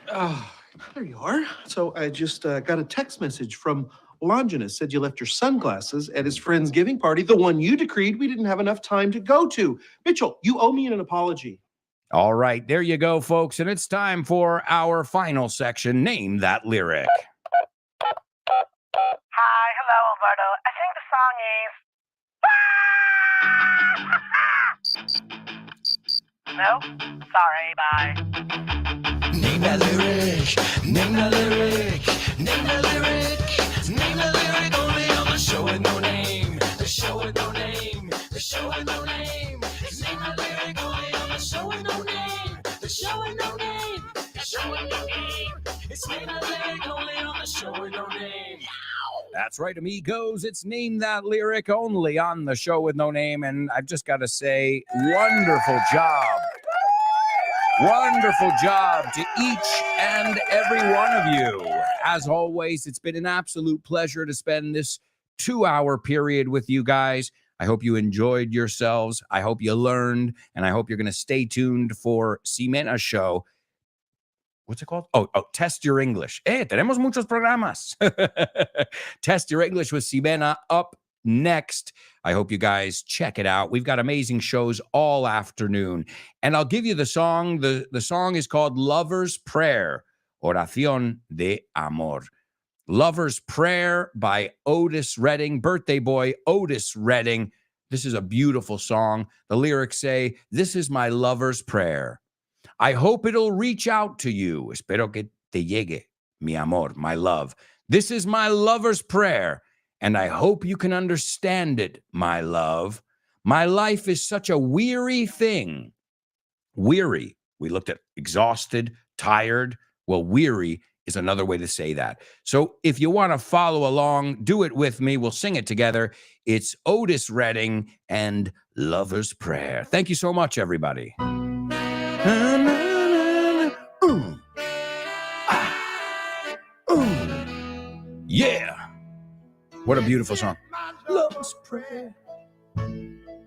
There you are. So I just got a text message from Longinus. Said you left your sunglasses at his Friendsgiving party, the one you decreed we didn't have enough time to go to. Mitchell, you owe me an apology. All right, there you go, folks. And it's time for our final section, Name That Lyric. Hi, hello, Alberto. I think the song is... No? Sorry, bye. Name that lyric, name that lyric, name that lyric, name that lyric only on the show with no name, the show with no name, the show with no name. Name that lyric only on the show with no name, the show with no name, the show with no name. It's name that lyric only on the show with no name. That's right, amigos. It's Name That Lyric only on the show with no name. And I've just got to say, wonderful job. Wonderful job to each and every one of you. As always, it's been an absolute pleasure to spend this 2-hour period with you guys. I hope you enjoyed yourselves. I hope you learned, and I hope you're going to stay tuned for Ximena's show. What's it called? Oh, Test Your English. Tenemos muchos programas. Test Your English with Ximena up next. I hope you guys check it out. We've got amazing shows all afternoon. And I'll give you the song. The song is called Lover's Prayer, Oración de Amor. Lover's Prayer by Otis Redding, birthday boy Otis Redding. This is a beautiful song. The lyrics say, this is my lover's prayer. I hope it'll reach out to you. Espero que te llegue, mi amor, my love. This is my lover's prayer, and I hope you can understand it, my love. My life is such a weary thing. Weary. We looked at exhausted, tired. Well, weary is another way to say that. So if you want to follow along, do it with me. We'll sing it together. It's Otis Redding and Lover's Prayer. Thank you so much, everybody. Yeah. What a beautiful song. Lover's Prayer.